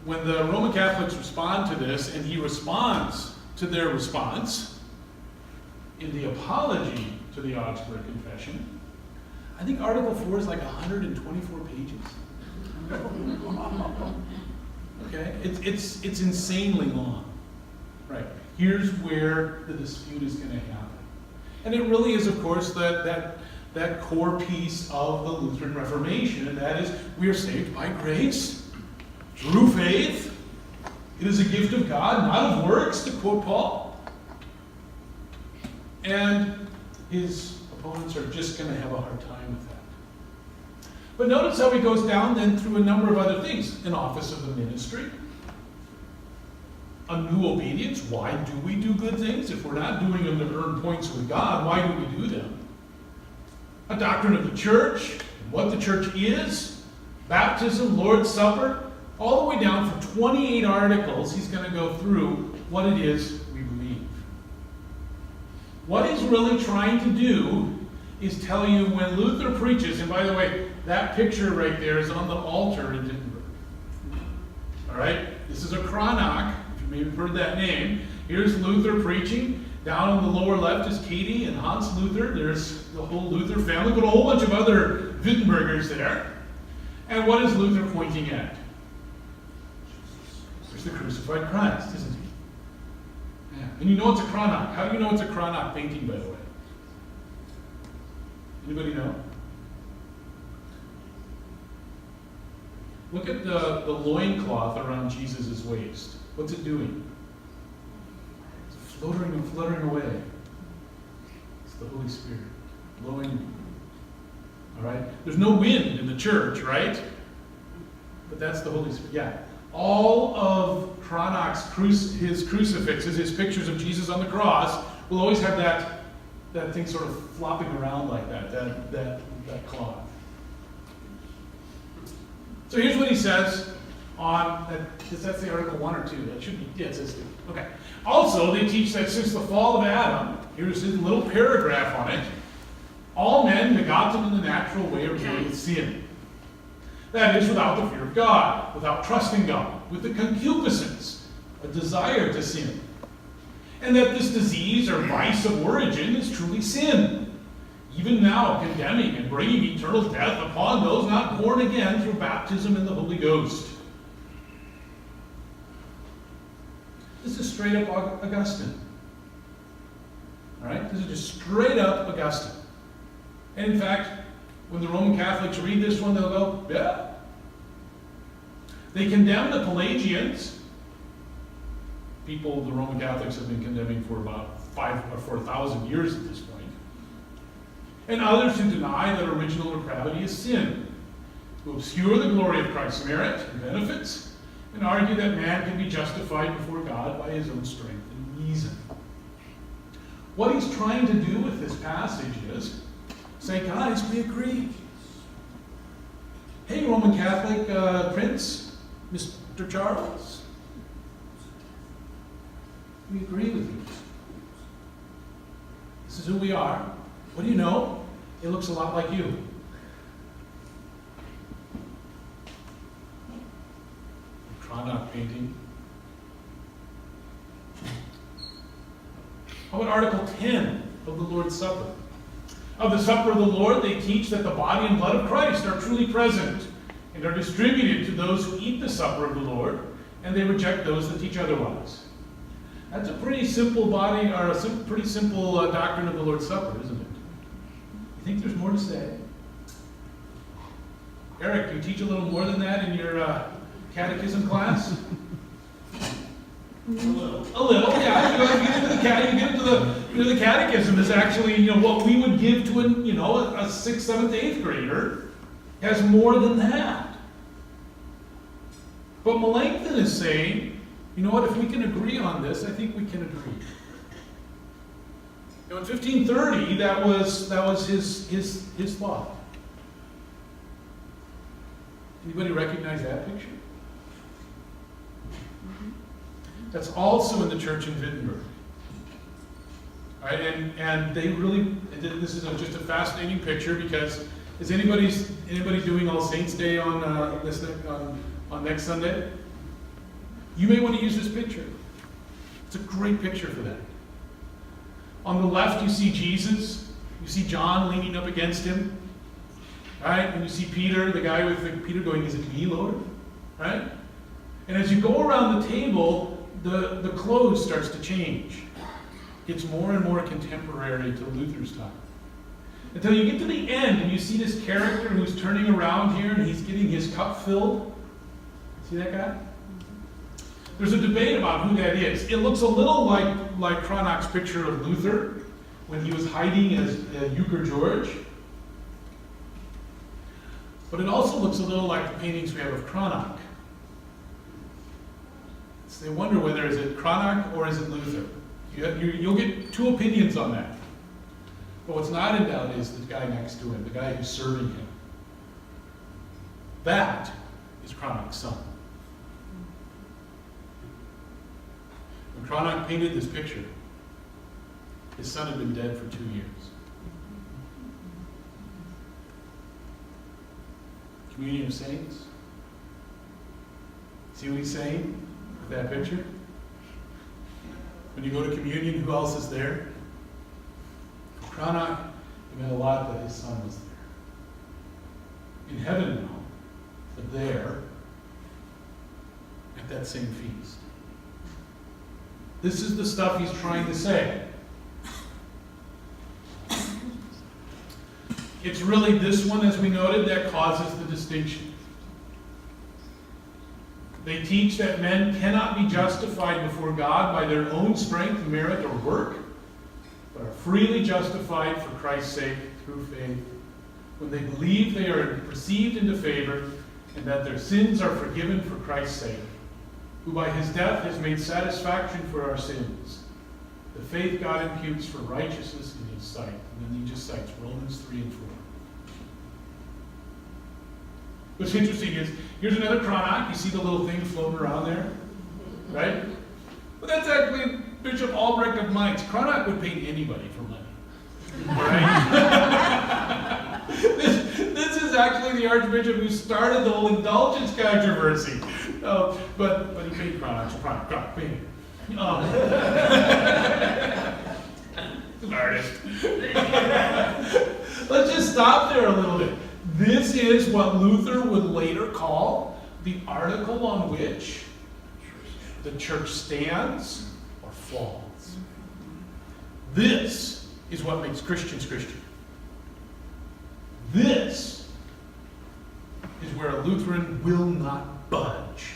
When the Roman Catholics respond to this, and he responds to their response in the apology to the Augsburg Confession, I think Article 4 is like 124 pages. Okay, it's insanely long. Right. Here's where the dispute is going to happen, and it really is, of course, that core piece of the Lutheran Reformation, and that is we are saved by grace through faith. It is a gift of God, not of works, to quote Paul. And his opponents are just going to have a hard time with that. But notice how he goes down then through a number of other things. An office of the ministry. A new obedience. Why do we do good things? If we're not doing them to earn points with God, why do we do them? A doctrine of the church. What the church is. Baptism, Lord's Supper, all the way down for 28 articles, he's going to go through what it is we believe. What he's really trying to do is tell you when Luther preaches, and by the way, that picture right there is on the altar in Wittenberg. All right? This is a Cranach, if you maybe heard that name. Here's Luther preaching. Down on the lower left is Katie and Hans Luther. There's the whole Luther family, but a whole bunch of other Wittenbergers there. And what is Luther pointing at? There's the crucified Christ, isn't he? Yeah. And you know it's a Cranach. How do you know it's a Cranach painting, by the way? Anybody know? Look at the loincloth around Jesus' waist. What's it doing? It's fluttering and fluttering away. It's the Holy Spirit blowing. All right? There's no wind in the church, right? But that's the Holy Spirit. Yeah. All of Cranach's his crucifixes, his pictures of Jesus on the cross, will always have that thing sort of flopping around like that cloth. So here's what he says on, that's the article 1 or 2? That should be, yeah, it says 2. Okay. Also, they teach that since the fall of Adam, here's his little paragraph on it, all men begotten in the natural way are born with sin. That is, without the fear of God, without trusting God, with the concupiscence, a desire to sin. And that this disease or vice of origin is truly sin, even now condemning and bringing eternal death upon those not born again through baptism in the Holy Ghost. This is straight up Augustine. All right? This is just straight up Augustine. And in fact, when the Roman Catholics read this one, they'll go, yeah. They condemn the Pelagians, people the Roman Catholics have been condemning for about 5,000 or 4,000 years at this point. And others who deny that original depravity is sin, who obscure the glory of Christ's merit and benefits, and argue that man can be justified before God by his own strength and reason. What he's trying to do with this passage is say, guys, we agree. Hey, Roman Catholic Prince, Mr. Charles, we agree with you. This is who we are. What do you know? It looks a lot like you. Cranach painting. How about Article 10 of the Lord's Supper? Of the supper of the Lord, they teach that the body and blood of Christ are truly present and are distributed to those who eat the supper of the Lord, and they reject those that teach otherwise. That's a pretty simple pretty simple doctrine of the Lord's Supper, isn't it? You think there's more to say? Eric, do you teach a little more than that in your catechism class? A little, yeah. You get into the catechism is actually, what we would give to a 6th, 7th, 8th grader has more than that. But Melanchthon is saying, you know what, if we can agree on this, I think we can agree. In 1530, that was his thought. Anybody recognize that picture? That's also in the church in Wittenberg. All right, and they really, this is just a fascinating picture because is anybody doing All Saints Day on next Sunday? You may want to use this picture. It's a great picture for that. On the left, you see Jesus. You see John leaning up against him. Right? And you see Peter, the guy with Peter going, "Is it me, Lord?" Right? And as you go around the table, the clothes starts to change. It's more and more contemporary to Luther's time. Until you get to the end and you see this character who's turning around here and he's getting his cup filled. See that guy? There's a debate about who that is. It looks a little like Cranach's picture of Luther when he was hiding as Euchre George. But it also looks a little like the paintings we have of Cranach. So they wonder whether is it Cranach or is it Luther. You'll get two opinions on that. But what's not in doubt is the guy next to him, the guy who's serving him. That is Cranach's son. When Cranach painted this picture, his son had been dead for 2 years. Communion of Saints. See what he's saying with that picture? When you go to communion, who else is there? Cranach, it meant a lot that his son was there. In heaven now, but there, at that same feast. This is the stuff he's trying to say. It's really this one, as we noted, that causes the distinction. They teach that men cannot be justified before God by their own strength, merit, or work, but are freely justified for Christ's sake through faith, when they believe they are received into favor and that their sins are forgiven for Christ's sake, who by his death has made satisfaction for our sins. The faith God imputes for righteousness in his sight. And then he just cites Romans 3 and 4. What's interesting is, here's another Cranach. You see the little thing floating around there? Right? But that's actually Bishop Albrecht of Mainz. Cranach would paint anybody for money. Right? This is actually the Archbishop who started the whole indulgence controversy. But he painted Cranach, so Cranach painted. An artist. Let's just stop there a little bit. This is what Luther would later call the article on which the church stands or falls. This is what makes Christians Christian. This is where a Lutheran will not budge.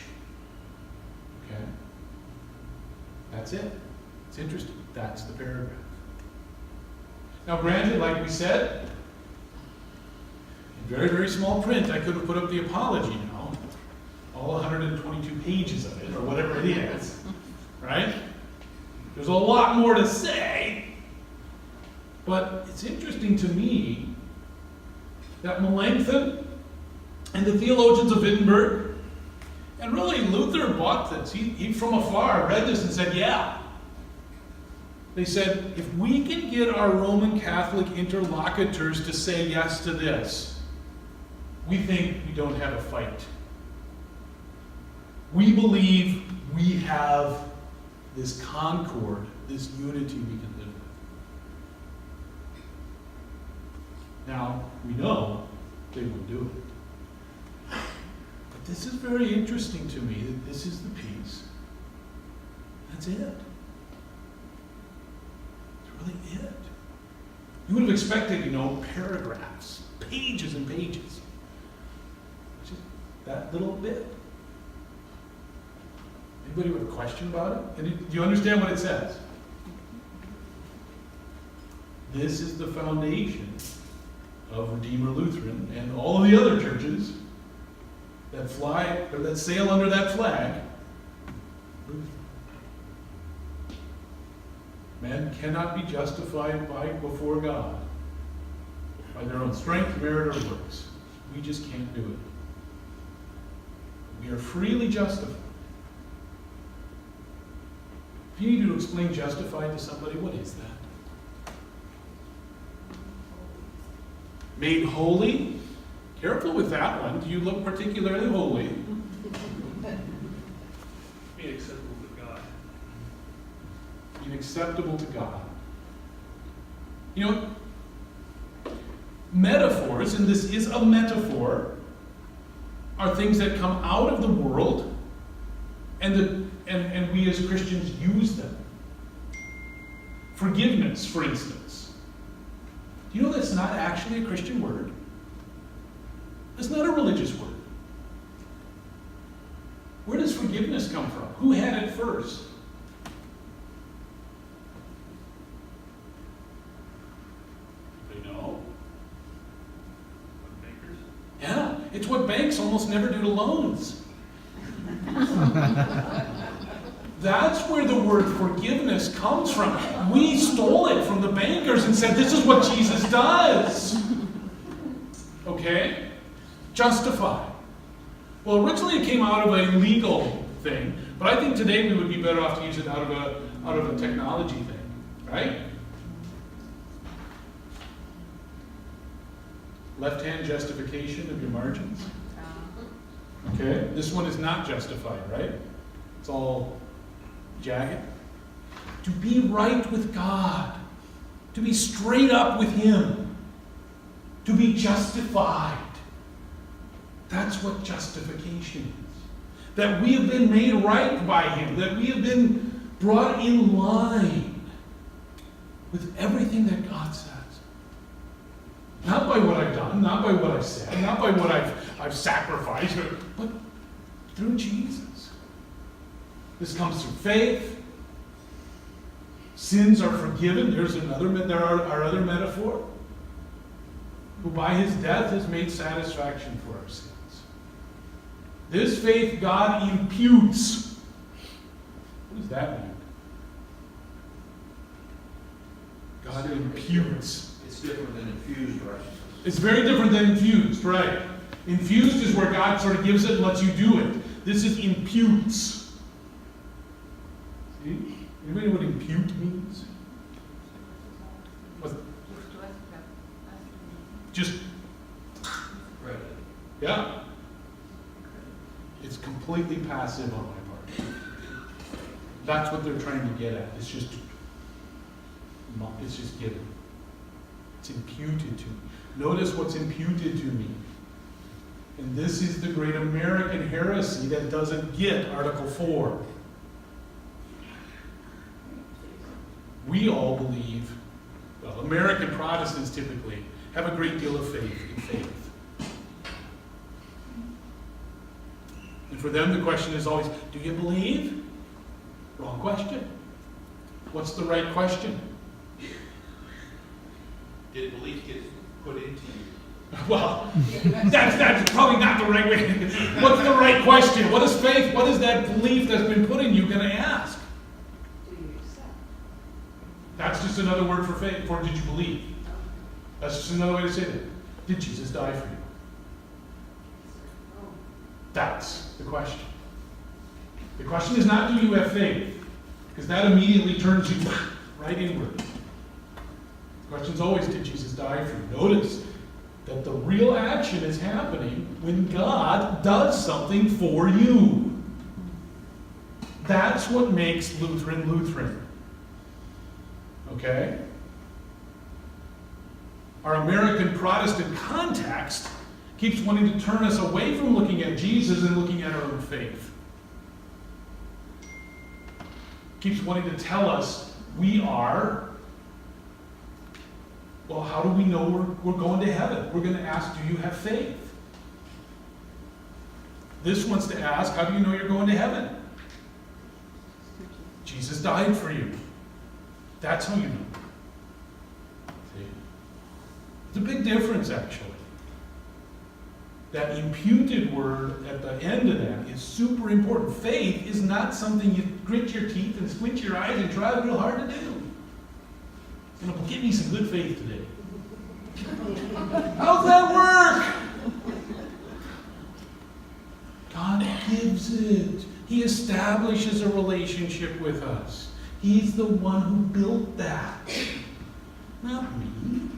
Okay? That's it. It's interesting. That's the paragraph. Now, granted, like we said, in very, very small print, I could have put up the apology now, all 122 pages of it, or whatever it is, right? There's a lot more to say, but it's interesting to me that Melanchthon and the theologians of Wittenberg, and really Luther bought this. He from afar read this and said, yeah. They said, if we can get our Roman Catholic interlocutors to say yes to this, we think we don't have a fight. We believe we have this concord, this unity we can live with. Now, we know they will do it. But this is very interesting to me, that this is the piece. That's it. It's really it. You would have expected, paragraphs, pages and pages. Just that little bit. Anybody with a question about it? Do you understand what it says? This is the foundation of Redeemer Lutheran and all of the other churches that fly or that sail under that flag. Men cannot be justified before God by their own strength, merit, or works. We just can't do it. We are freely justified. If you need to explain justified to somebody, what is that? Made holy? Careful with that one. Do you look particularly holy? Be acceptable to God. Being acceptable to God. Metaphors, and this is a metaphor, are things that come out of the world, and we as Christians use them. Forgiveness, for instance. Do you know that's not actually a Christian word? It's not a religious word. Where does forgiveness come from? Who had it first? They know. Bankers. Yeah, it's what banks almost never do to loans. That's where the word forgiveness comes from. We stole it from the bankers and said, this is what Jesus does. Okay? Justify. Well, originally it came out of a legal thing, but I think today we would be better off to use it out of a technology thing, right? Left-hand justification of your margins. Okay, this one is not justified, right? It's all jagged. To be right with God, to be straight up with Him, to be justified. That's what justification is. That we have been made right by Him, that we have been brought in line with everything that God says. Not by what I've done, not by what I've said, not by what I've sacrificed, but through Jesus. This comes through faith. Sins are forgiven. There are our other metaphor. Who by His death has made satisfaction for our sins. This faith God imputes. What does that mean? God imputes. It's different than infused righteousness. It's very different than infused, right? Infused is where God sort of gives it and lets you do it. This is imputes. See? Anybody know what impute means? What? Just, Credit. yeah. It's completely passive on my part. That's what they're trying to get at. It's just given. It's imputed to me. Notice what's imputed to me. And this is the great American heresy that doesn't get Article 4. We all believe, well, American Protestants typically have a great deal of faith in faith. And for them, the question is always, do you believe? Wrong question. What's the right question? Did belief get put into you? Well, that's probably not the right way. What's the right question? What is faith? What is that belief that's been put in you going to ask? Do you accept? That's just another word for faith. For did you believe? That's just another way to say that. Did Jesus die for you? That's the question. The question is not, do you have faith? Because that immediately turns you right inward. The question's always, did Jesus die for you? Notice that the real action is happening when God does something for you. That's what makes Lutheran Lutheran. Okay? Our American Protestant context keeps wanting to turn us away from looking at Jesus and looking at our own faith. Keeps wanting to tell us we are, well, how do we know we're going to heaven? We're going to ask, do you have faith? This wants to ask, how do you know you're going to heaven? Jesus died for you. That's how you know. See? It's a big difference, actually. That imputed word at the end of that is super important. Faith is not something you grit your teeth and squint your eyes and try real hard to do. Give me some good faith today. How's that work? God gives it. He establishes a relationship with us. He's the one who built that. Not me.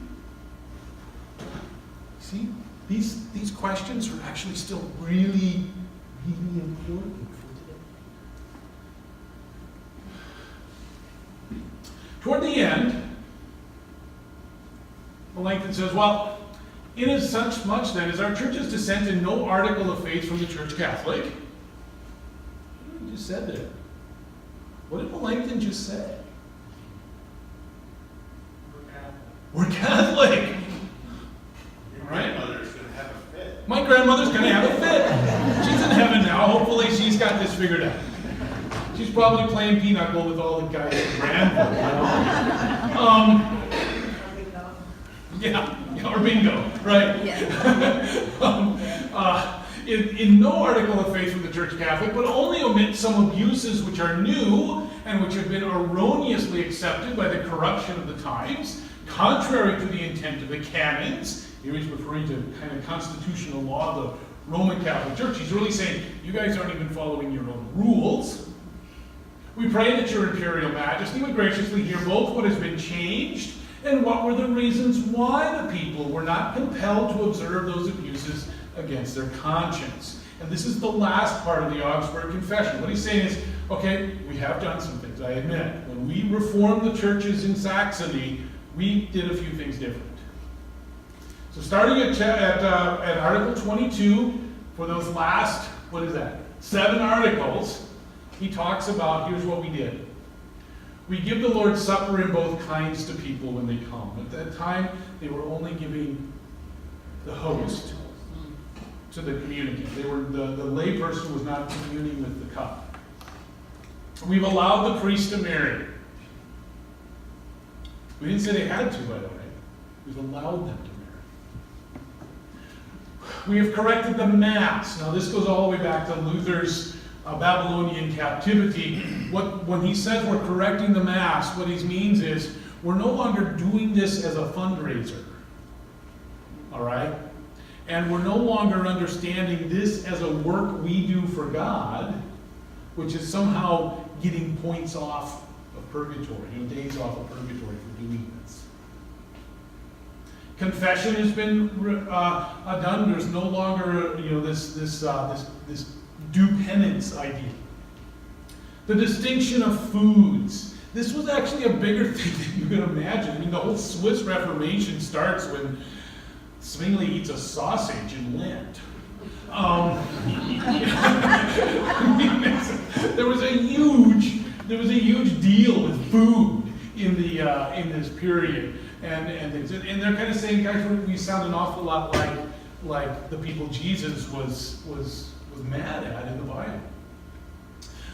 See? These questions are actually still really, really important for today. Toward the end, Melanchthon says, well, in as such much then as our church's dissent in no article of faith from the Church Catholic. What did he just said there? What did Melanchthon just say? We're Catholic. Your grandmother's going to have a fit. My grandmother's going to have a fit. She's in heaven now. Hopefully she's got this figured out. She's probably playing pinochle with all the guys at Brandt. Yeah, or bingo, right? Yeah. In no article of faith from the Church Catholic, but only omit some abuses which are new and which have been erroneously accepted by the corruption of the times, contrary to the intent of the canons. Here he's referring to kind of constitutional law, the Roman Catholic Church. He's really saying, you guys aren't even following your own rules. We pray that your imperial majesty would graciously hear both what has been changed and what were the reasons why the people were not compelled to observe those abuses against their conscience. And this is the last part of the Augsburg Confession. What he's saying is, okay, we have done some things, I admit. When we reformed the churches in Saxony, we did a few things different. So starting at Article 22, for those last, 7 articles, he talks about, here's what we did. We give the Lord's Supper in both kinds to people when they come. At that time, they were only giving the host to the communicant. The lay person was not communing with the cup. We've allowed the priest to marry. We didn't say they had to, by the way. We've allowed them to marry. We have corrected the Mass. Now this goes all the way back to Luther's Babylonian captivity. When he says we're correcting the Mass, what he means is we're no longer doing this as a fundraiser. All right? And we're no longer understanding this as a work we do for God, which is somehow getting points off of purgatory, days off of purgatory for doing this. Confession has been done. There's no longer this do penance idea. The distinction of foods. This was actually a bigger thing than you can imagine. I mean, the whole Swiss Reformation starts when Zwingli eats a sausage in Lent. There was a huge deal with food in this period, and they're kind of saying, guys, we sound an awful lot like the people Jesus was mad at in the Bible.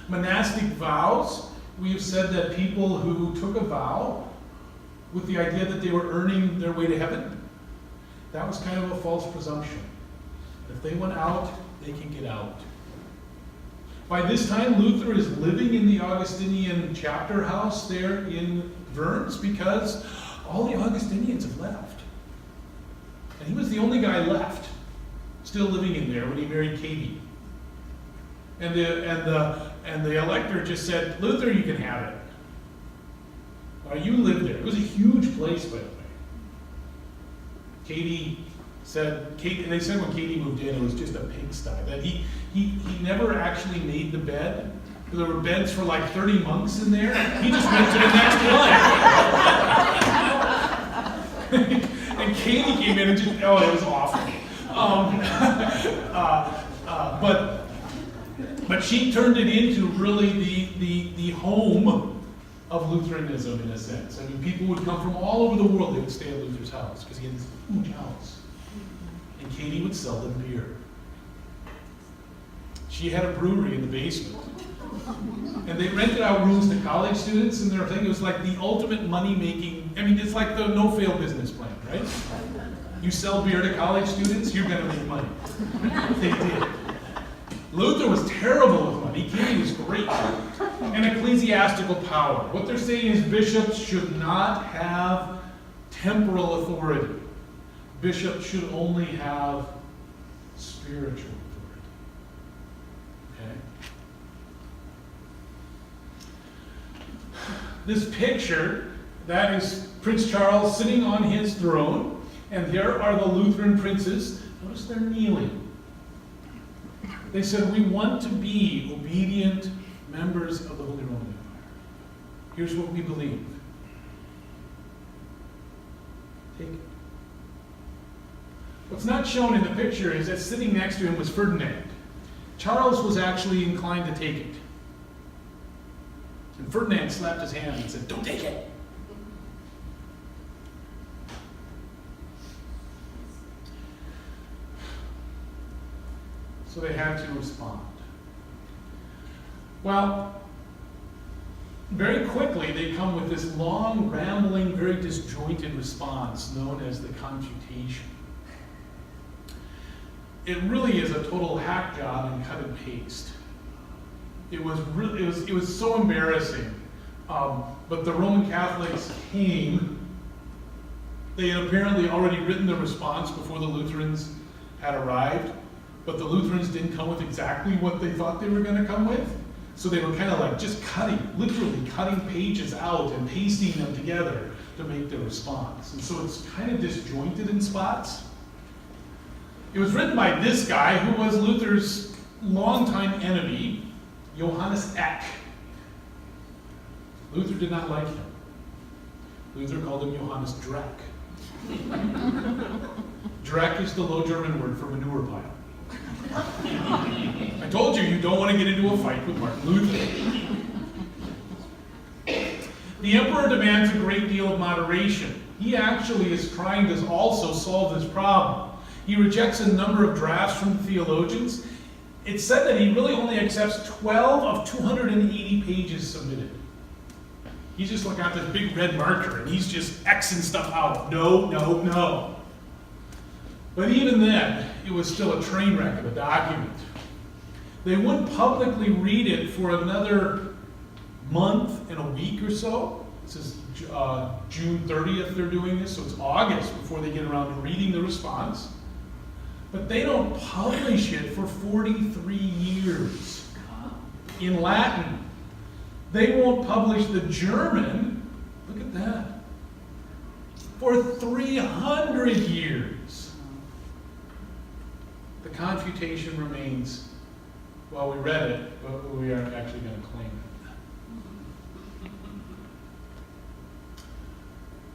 Monastic vows. We have said that people who took a vow with the idea that they were earning their way to heaven, that was kind of a false presumption. If they went out, they can get out. By this time, Luther is living in the Augustinian chapter house there in Worms because all the Augustinians have left. And he was the only guy left, still living in there when he married Katie. And the elector just said, Luther, you can have it. You live there. It was a huge place, by the way. They said when Katie moved in, it was just a pigsty. That he never actually made the bed. There were beds for like 30 monks in there. He just went to the next one. And Katie came in and just, it was awful. But she turned it into really the home of Lutheranism in a sense. I mean, people would come from all over the world. They would stay at Luther's house because he had this huge house. And Katie would sell them beer. She had a brewery in the basement. And they rented out rooms to college students and their thing. It was like the ultimate money-making. I mean, it's like the no-fail business plan, right? You sell beer to college students, you're going to make money. They did. Luther was terrible with money. Katie was great. And ecclesiastical power. What they're saying is bishops should not have temporal authority. Bishops should only have spiritual authority. Okay? This picture, that is Prince Charles sitting on his throne, and there are the Lutheran princes. Notice they're kneeling. They said, we want to be obedient members of the Holy Roman Empire. Here's what we believe. Take it. What's not shown in the picture is that sitting next to him was Ferdinand. Charles was actually inclined to take it. And Ferdinand slapped his hand and said, don't take it. So they had to respond. Well, very quickly they come with this long, rambling, very disjointed response known as the confutation. It really is a total hack job and cut and paste. It was so embarrassing. But the Roman Catholics came. They had apparently already written the response before the Lutherans had arrived. but the Lutherans didn't come with exactly what they thought they were going to come with. So they were kind of like just literally cutting pages out and pasting them together to make their response. And so it's kind of disjointed in spots. It was written by this guy who was Luther's longtime enemy, Johannes Eck. Luther did not like him. Luther called him Johannes Dreck. Dreck is the Low German word for manure pile. I told you don't want to get into a fight with Martin Luther. The emperor demands a great deal of moderation. He actually is trying to also solve this problem. He rejects a number of drafts from theologians. It's said that he really only accepts 12 of 280 pages submitted. He's just like got this big red marker and he's just Xing stuff out. No, no, no. But even then, it was still a train wreck of a document. They wouldn't publicly read it for another month and a week or so. This is June 30th they're doing this, so it's August before they get around to reading the response. But they don't publish it for 43 years in Latin. They won't publish the German, look at that, for 300 years. The confutation remains, well, we read it, but we aren't actually going to claim it.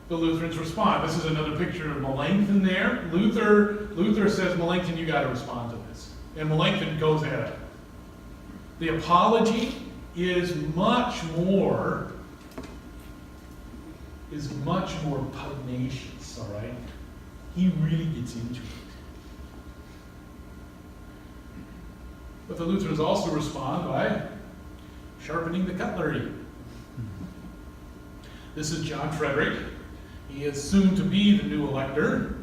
The Lutherans respond. This is another picture of Melanchthon there. Luther says, Melanchthon, you got to respond to this. And Melanchthon goes at it. The apology is much more pugnacious, all right? He really gets into it. But the Lutherans also respond by sharpening the cutlery. This is John Frederick. He is soon to be the new elector.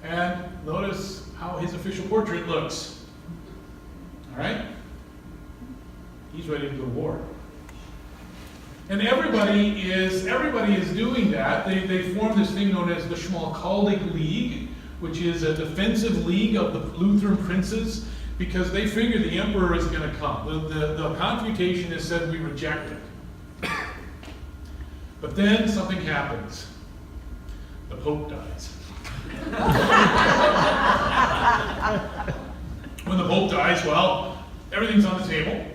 And notice how his official portrait looks. All right? He's ready to go to war. And everybody is doing that. They form this thing known as the Schmalkaldic League, which is a defensive league of the Lutheran princes, because they figure the emperor is going to come. The confutation has said we reject it. But then something happens. The Pope dies. When the Pope dies, well, everything's on the table.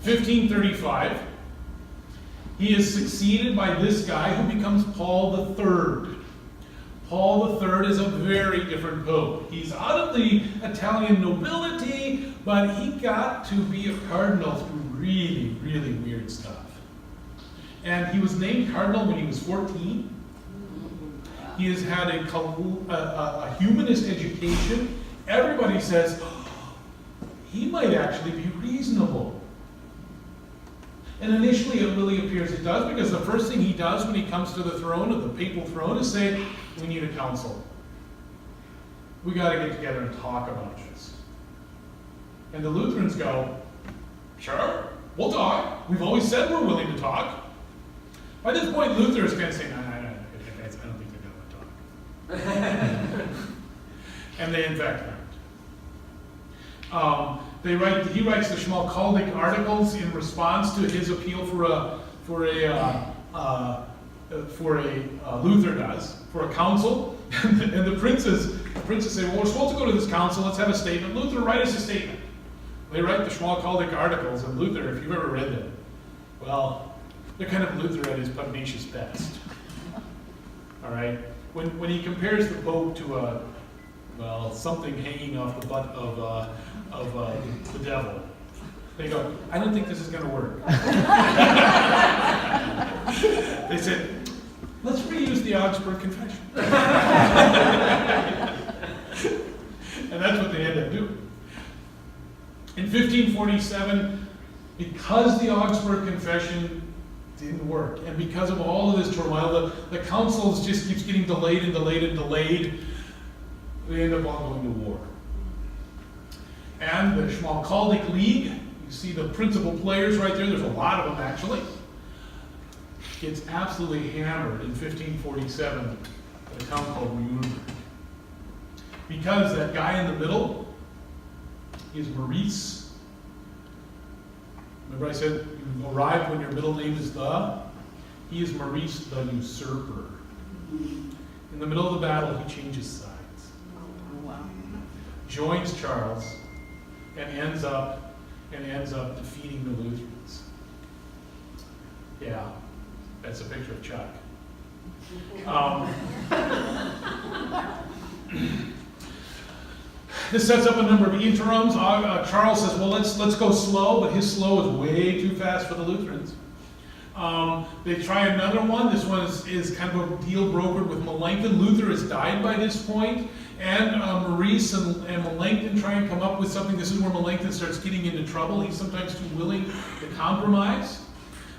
1535, he is succeeded by this guy who becomes Paul III. Paul III is a very different pope. He's out of the Italian nobility, but he got to be a cardinal through really, really weird stuff. And he was named cardinal when he was 14. He has had a humanist education. Everybody says, oh, he might actually be reasonable. And initially it really appears it does, because the first thing he does when he comes to the throne, of the papal throne, is say, we need a council. We got to get together and talk about this. And the Lutherans go, sure, we'll talk. We've always said we're willing to talk. By this point, Luther is kind of saying, no, I don't think they're going to talk. And they in fact aren't. He writes the Schmalkaldic articles in response to his appeal for Luther does, for a council. And the princes say, well, we're supposed to go to this council, let's have a statement. Luther, write us a statement. They write the Schmalkaldic articles, and Luther, if you've ever read them, well, they're kind of Luther at his pugnacious best. All right? When he compares the Pope to something hanging off the butt of the devil, they go, I don't think this is going to work. They said, let's reuse the Augsburg Confession. And that's what they end up doing. In 1547, because the Augsburg Confession didn't work, and because of all of this turmoil, the councils just keeps getting delayed and delayed and delayed, they end up all going to war. And the Schmalkaldic League, you see the principal players right there, there's a lot of them actually, gets absolutely hammered in 1547 at a town called Redeemer. Because that guy in the middle, is Maurice. Remember I said you arrive when your middle name is the? He is Maurice the usurper. In the middle of the battle, he changes sides. Joins Charles and ends up defeating the Lutherans. Yeah, that's a picture of Chuck. This sets up a number of interims. Charles says, well, let's go slow, but his slow is way too fast for the Lutherans. They try another one. This one is kind of a deal brokered with Melanchthon. Luther has died by this point, and Maurice and Melanchthon try and come up with something. This is where Melanchthon starts getting into trouble. He's sometimes too willing to compromise.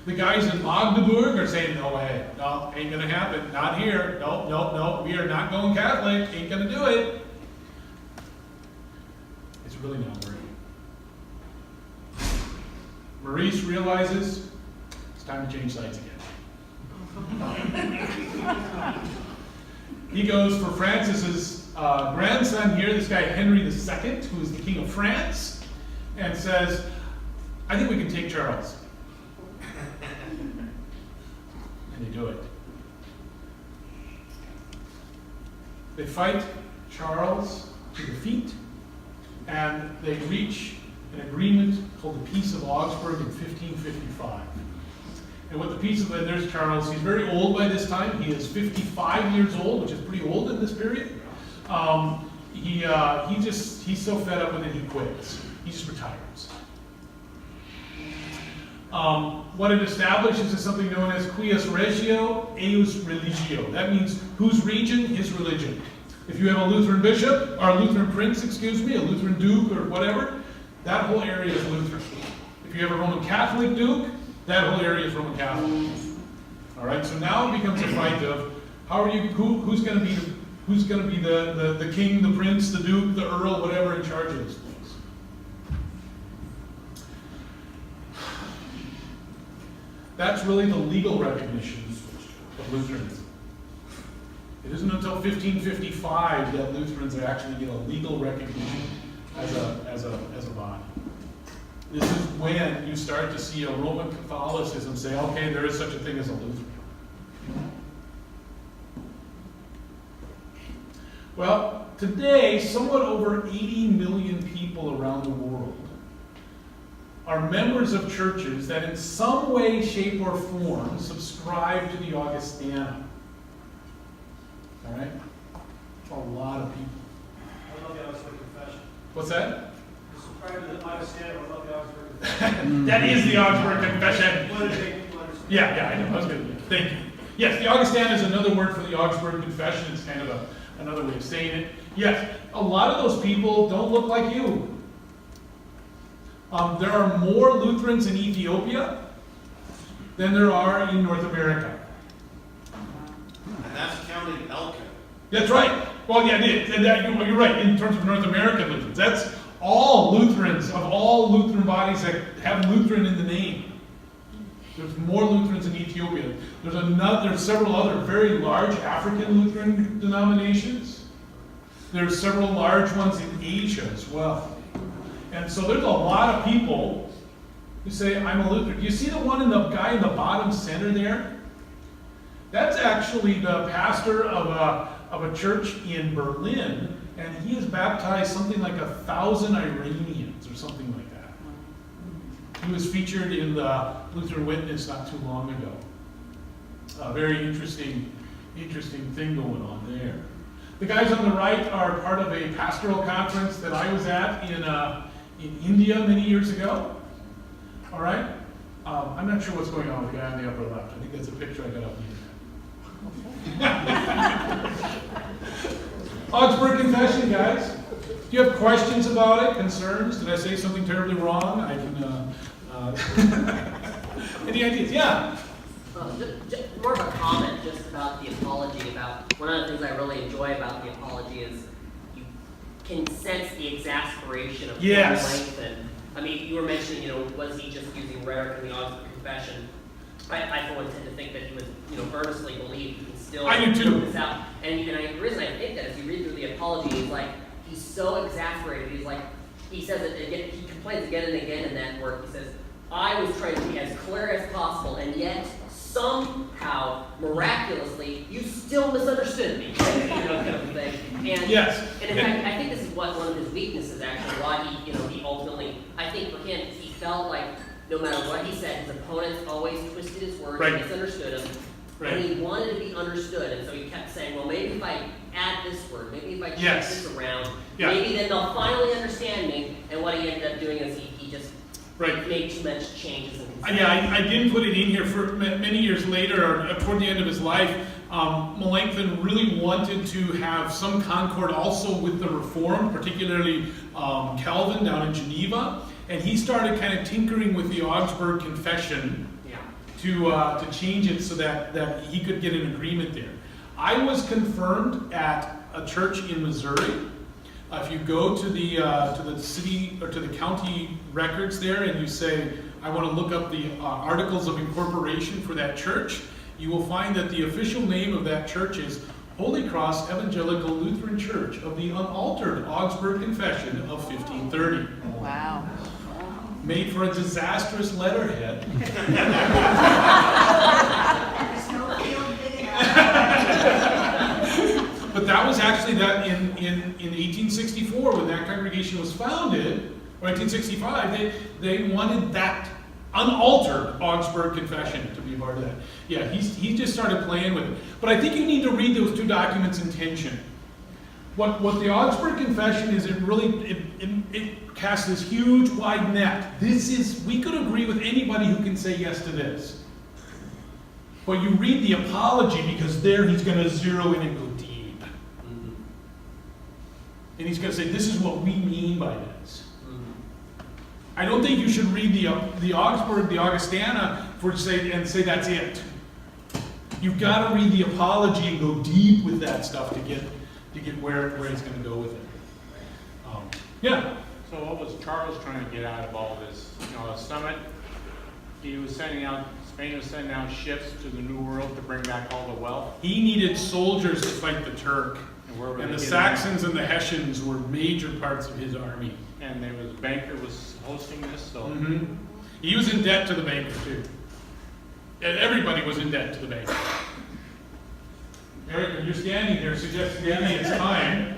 The guys in Augsburg are saying, no way, no, ain't gonna happen, not here, no, we are not going Catholic, ain't gonna do it. It's really not working. Maurice realizes it's time to change sides again. He goes for Francis's grandson here, this guy Henry II, who is the King of France, and says, I think we can take Charles. And they do it. They fight Charles to defeat, and they reach an agreement called the Peace of Augsburg in 1555. And what the Peace of, and there's Charles, he's very old by this time. He is 55 years old, which is pretty old in this period. He's so fed up with it, he quits. He just retires. What it establishes is something known as quies regio, eius religio. That means whose region, his religion. If you have a Lutheran bishop, or a Lutheran prince, a Lutheran duke, or whatever, that whole area is Lutheran. If you have a Roman Catholic duke, that whole area is Roman Catholic. All right, so now it becomes a fight of who's going to be the king, the prince, the duke, the earl, whatever in charge of this place. That's really the legal recognition of Lutheranism. It isn't until 1555 that Lutherans are actually get a legal recognition as a body. This is when you start to see a Roman Catholicism say, okay, there is such a thing as a Lutheran. Well, today, somewhat over 80 million people around the world are members of churches that in some way, shape, or form subscribe to the Augustana. All right? That's a lot of people. I love the Augsburg Confession. What's that? Subscribe to the Augustana, I love the Augsburg Confession. That is the Augsburg Confession. What did they people understand? Yeah, I know. I was good. Thank you. Yes, the Augustana is another word for the Augsburg Confession. It's kind of another way of saying it. Yes, a lot of those people don't look like you. There are more Lutherans in Ethiopia than there are in North America. And that's counting Elko. That's right. Well, yeah, you're right. In terms of North American Lutherans, that's all Lutherans of all Lutheran bodies that have Lutheran in the name. There's more Lutherans in Ethiopia. There's several other very large African Lutheran denominations. There's several large ones in Asia as well. And so there's a lot of people who say, I'm a Lutheran. You see the guy in the bottom center there? That's actually the pastor of a church in Berlin, and he has baptized something like 1,000 Iranians or something like that. He was featured in the Lutheran Witness not too long ago. A very interesting thing going on there. The guys on the right are part of a pastoral conference that I was at in India many years ago. All right? I'm not sure what's going on with the guy on the upper left. I think that's a picture I got up here. Augsburg Confession, guys. Do you have questions about it? Concerns? Did I say something terribly wrong? I can. Any ideas? Yeah. Just more of a comment just about the apology. About one of the things I really enjoy about the apology is you can sense the exasperation of Melanchthon. I mean, you were mentioning, was he just using rhetoric in the Augsburg Confession? I for one tend to think that he was, earnestly believed he can still put this out. And the reason I think that is you read through the apology, he's so exasperated. He's like, he says it again, he complains again and again in that work. He says, I was trying to be as clear as possible, and yet somehow, miraculously, you still misunderstood me. Kind of thing. And, Yes. And in fact, I think this is one of his weaknesses, actually, why he ultimately, I think for him, he felt like no matter what he said, his opponents always twisted his words and misunderstood him. Right. And he wanted to be understood, and so he kept saying, well, maybe if I add this word, maybe if I change this around, maybe then they'll finally understand me. And what he ended up doing is he just made too much changes. I didn't put it in here. For many years later, or toward the end of his life, Melanchthon really wanted to have some concord also with the Reformed, particularly Calvin down in Geneva. And he started kind of tinkering with the Augsburg Confession to change it so that he could get an agreement there. I was confirmed at a church in Missouri. If you go to the city or to the county records there and you say, I want to look up the articles of incorporation for that church, you will find that the official name of that church is Holy Cross Evangelical Lutheran Church of the unaltered Augsburg Confession of 1530. Wow. Made for a disastrous letterhead. But that was actually that in 1864 when that congregation was founded, or 1865, they wanted that unaltered Augsburg Confession to be part of that. Yeah, he just started playing with it. But I think you need to read those two documents in tension. What the Augsburg Confession is, it casts this huge wide net. We could agree with anybody who can say yes to this. But you read the Apology because there he's going to zero in and go deep. Mm-hmm. And he's going to say, this is what we mean by this. Mm-hmm. I don't think you should read the Augsburg, the Augustana, and say that's it. You've got to read the Apology and go deep with that stuff to get where it's going to go with it. Yeah. So what was Charles trying to get out of all this? A summit, Spain was sending out ships to the New World to bring back all the wealth. He needed soldiers to fight the Turk. And the Saxons and the Hessians were major parts of his army. And there was a banker was hosting this, so... Mm-hmm. He was in debt to the banker, too. And everybody was in debt to the banker. Eric, you're standing there suggesting maybe it's time.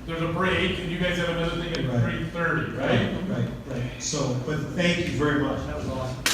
There's a break, and you guys have another thing at 3:30, right? Right. So, but thank you very much. That was awesome.